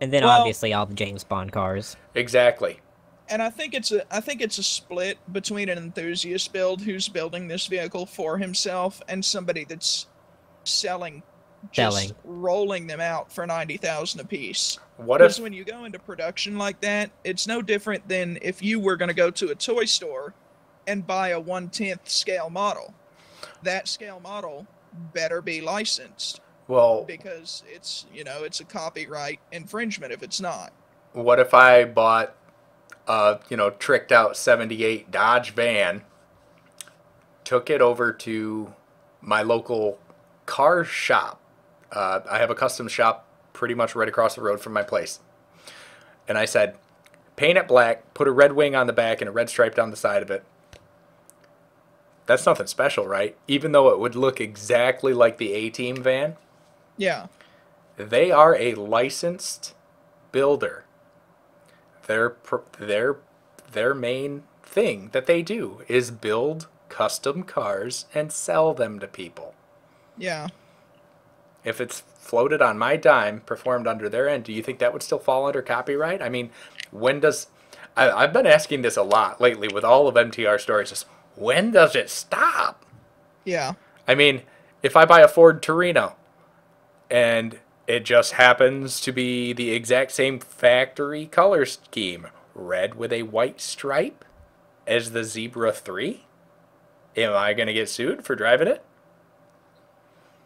And then obviously all the James Bond cars. Exactly. And I think it's a split between an enthusiast build who's building this vehicle for himself and somebody that's rolling them out for 90,000 a piece. Because when you go into production like that, it's no different than if you were going to go to a toy store and buy a 1/10 scale model. That scale model better be licensed. Well, because it's a copyright infringement if it's not. What if I bought tricked out 78 Dodge van, took it over to my local car shop? I have a custom shop pretty much right across the road from my place. And I said, paint it black, put a red wing on the back and a red stripe down the side of it. That's nothing special, right? Even though it would look exactly like the A-Team van. Yeah. They are a licensed builder. Their main thing that they do is build custom cars and sell them to people. Yeah. If it's floated on my dime, performed under their end, do you think that would still fall under copyright? I mean, I've been asking this a lot lately with all of MTR stories. Just when does it stop? Yeah. I mean, if I buy a Ford Torino and it just happens to be the exact same factory color scheme, red with a white stripe as the Zebra 3? Am I going to get sued for driving it?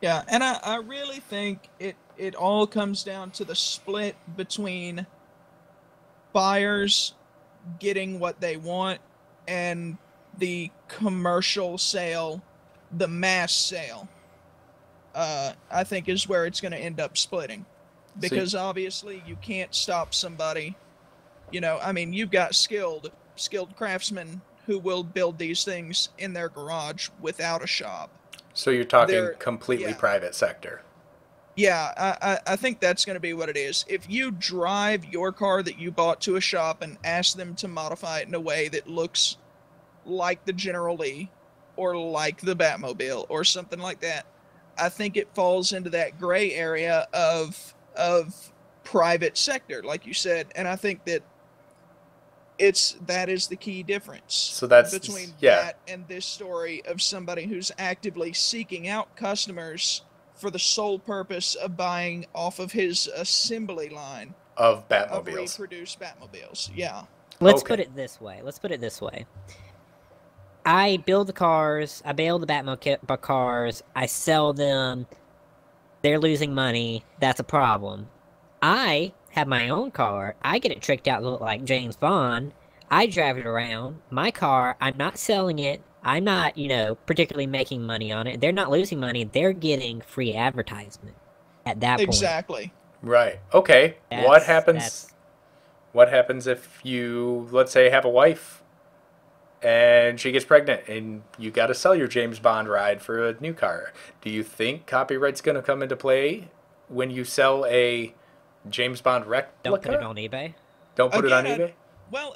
Yeah, and I really think it all comes down to the split between buyers getting what they want and the commercial sale, the mass sale. I think is where it's going to end up splitting, because obviously you can't stop somebody. You know, I mean, you've got skilled craftsmen who will build these things in their garage without a shop. So you're talking They're completely yeah. private sector. Yeah, I think that's going to be what it is. If you drive your car that you bought to a shop and ask them to modify it in a way that looks like the General Lee or like the Batmobile or something like that, I think it falls into that gray area of private sector, like you said, and I think that that is the key difference. So that's between yeah. that and this story of somebody who's actively seeking out customers for the sole purpose of buying off of his assembly line of of Batmobiles. reproduced Batmobiles. Yeah. Let's put it this way. I build the cars. I build the Batmobile cars. I sell them. They're losing money. That's a problem. I have my own car. I get it tricked out to look like James Bond. I drive it around. My car, I'm not selling it. I'm not, particularly making money on it. They're not losing money. They're getting free advertisement at that point. Exactly. Right. Okay. What happens if you, let's say, have a wife and she gets pregnant and you got to sell your James Bond ride for a new car? Do you think copyright's going to come into play when you sell a James Bond replica? Don't put it on eBay. Don't put it on eBay?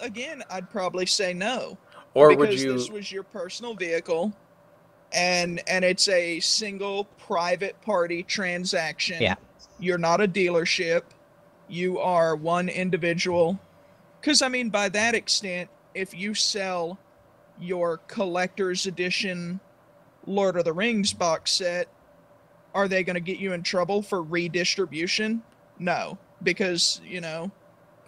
Again, I'd probably say no. Or because would you? This was your personal vehicle, and it's a single private party transaction. Yeah. You're not a dealership. You are one individual. Because, I mean, by that extent, if you sell your collector's edition Lord of the Rings box set, are they going to get you in trouble for redistribution? No, because,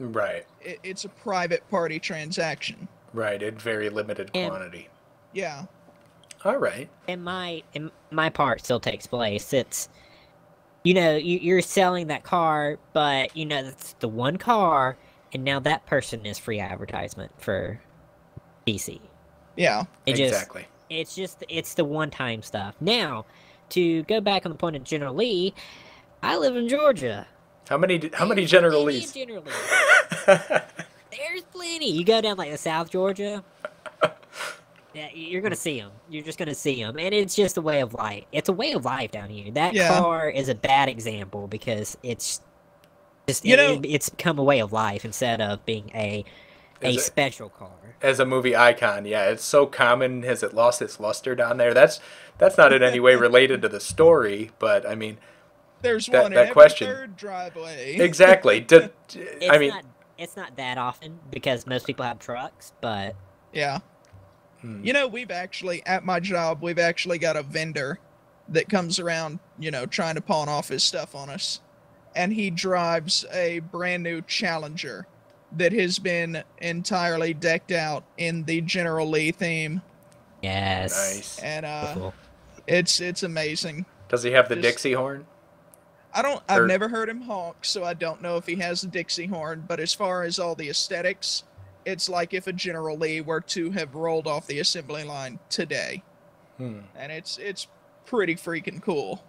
Right. It's a private party transaction. Right, in very limited quantity. Yeah. All right. And my part still takes place. It's, you're selling that car, but, it's the one car, and now that person is free advertisement for DC. Yeah. Exactly. It's the one-time stuff. Now, to go back on the point of General Lee, I live in Georgia. How many General Lees? There's plenty. You go down like the South Georgia, yeah, you're gonna see them. You're just gonna see them, and it's just a way of life. It's a way of life down here. That car is a bad example because it's just it's become a way of life instead of being a special car. As a movie icon, yeah, it's so common. Has it lost its luster down there? That's not in any way related to the story, but I mean, there's one in every third driveway. Exactly. It's not that often because most people have trucks, but yeah. We've actually, at my job, we've actually got a vendor that comes around, trying to pawn off his stuff on us. And he drives a brand new Challenger that has been entirely decked out in the General Lee theme. Yes. Nice. And cool. It's amazing. Does he have the Dixie horn? I've never heard him honk, so I don't know if he has a Dixie horn, but as far as all the aesthetics, it's like if a General Lee were to have rolled off the assembly line today. And it's pretty freaking cool.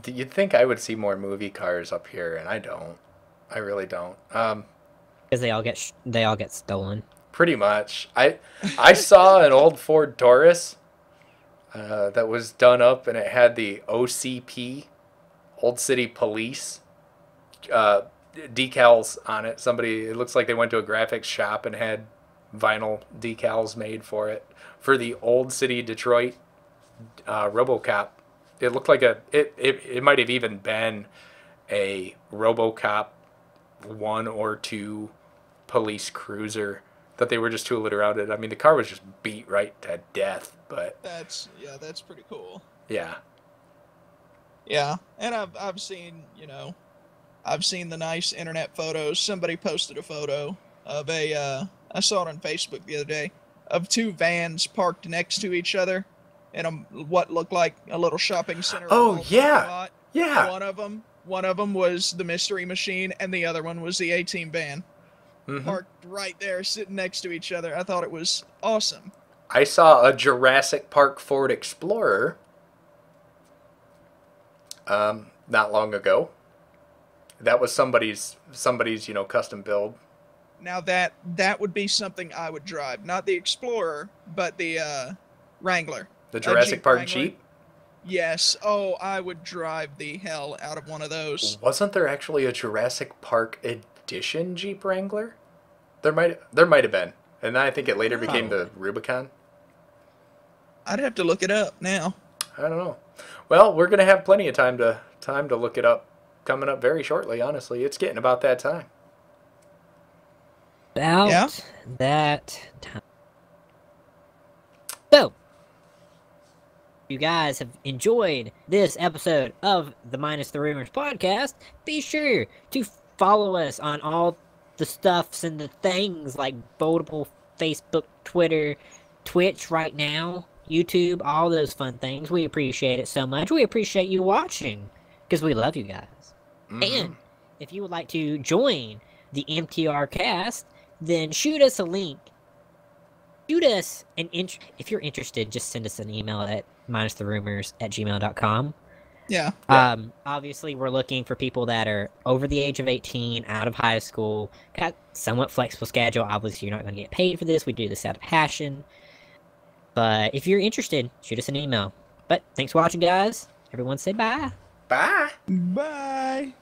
You'd think I would see more movie cars up here, and I don't. I really don't. Because they all get stolen. Pretty much. I saw an old Ford Taurus that was done up, and it had the OCP, Old City Police, decals on it. It looks like they went to a graphics shop and had vinyl decals made for it. For the Old City Detroit RoboCop. It looked like it might have even been a RoboCop 1 or 2 police cruiser that they were just tooling around it. I mean, the car was just beat right to death, but that's pretty cool. Yeah. Yeah, and I've seen, I've seen the nice internet photos. Somebody posted a photo of I saw it on Facebook the other day, of two vans parked next to each other in what looked like a little shopping center or Oh mall parking yeah, lot. yeah. One of them was the Mystery Machine, and the other one was the A-Team van, Hmm. parked right there, sitting next to each other. I thought it was awesome. I saw a Jurassic Park Ford Explorer not long ago. That was somebody's custom build. Now that would be something I would drive, not the Explorer, but the Wrangler, The a Jurassic Jeep Park Wrangler. Jeep. Yes. Oh, I would drive the hell out of one of those. Wasn't there actually a Jurassic Park edition Jeep Wrangler? There might have been, and I think it later became the Rubicon. I'd have to look it up now. I don't know. Well, we're gonna have plenty of time to look it up coming up very shortly. Honestly, it's getting about that time. About Yeah. that time. So, if you guys have enjoyed this episode of the Minus the Rumors podcast, be sure to follow us on all the stuffs and the things like Votable, Facebook, Twitter, Twitch right now, YouTube, all those fun things. We appreciate it so much. We appreciate you watching because we love you guys. And if you would like to join the MTR cast, then shoot us a link. Shoot us if you're interested, just send us an email at minustherumors@gmail.com. Yeah. Obviously, we're looking for people that are over the age of 18, out of high school, got somewhat flexible schedule. Obviously, you're not going to get paid for this. We do this out of passion. But if you're interested, shoot us an email. But thanks for watching, guys. Everyone say bye. Bye. Bye.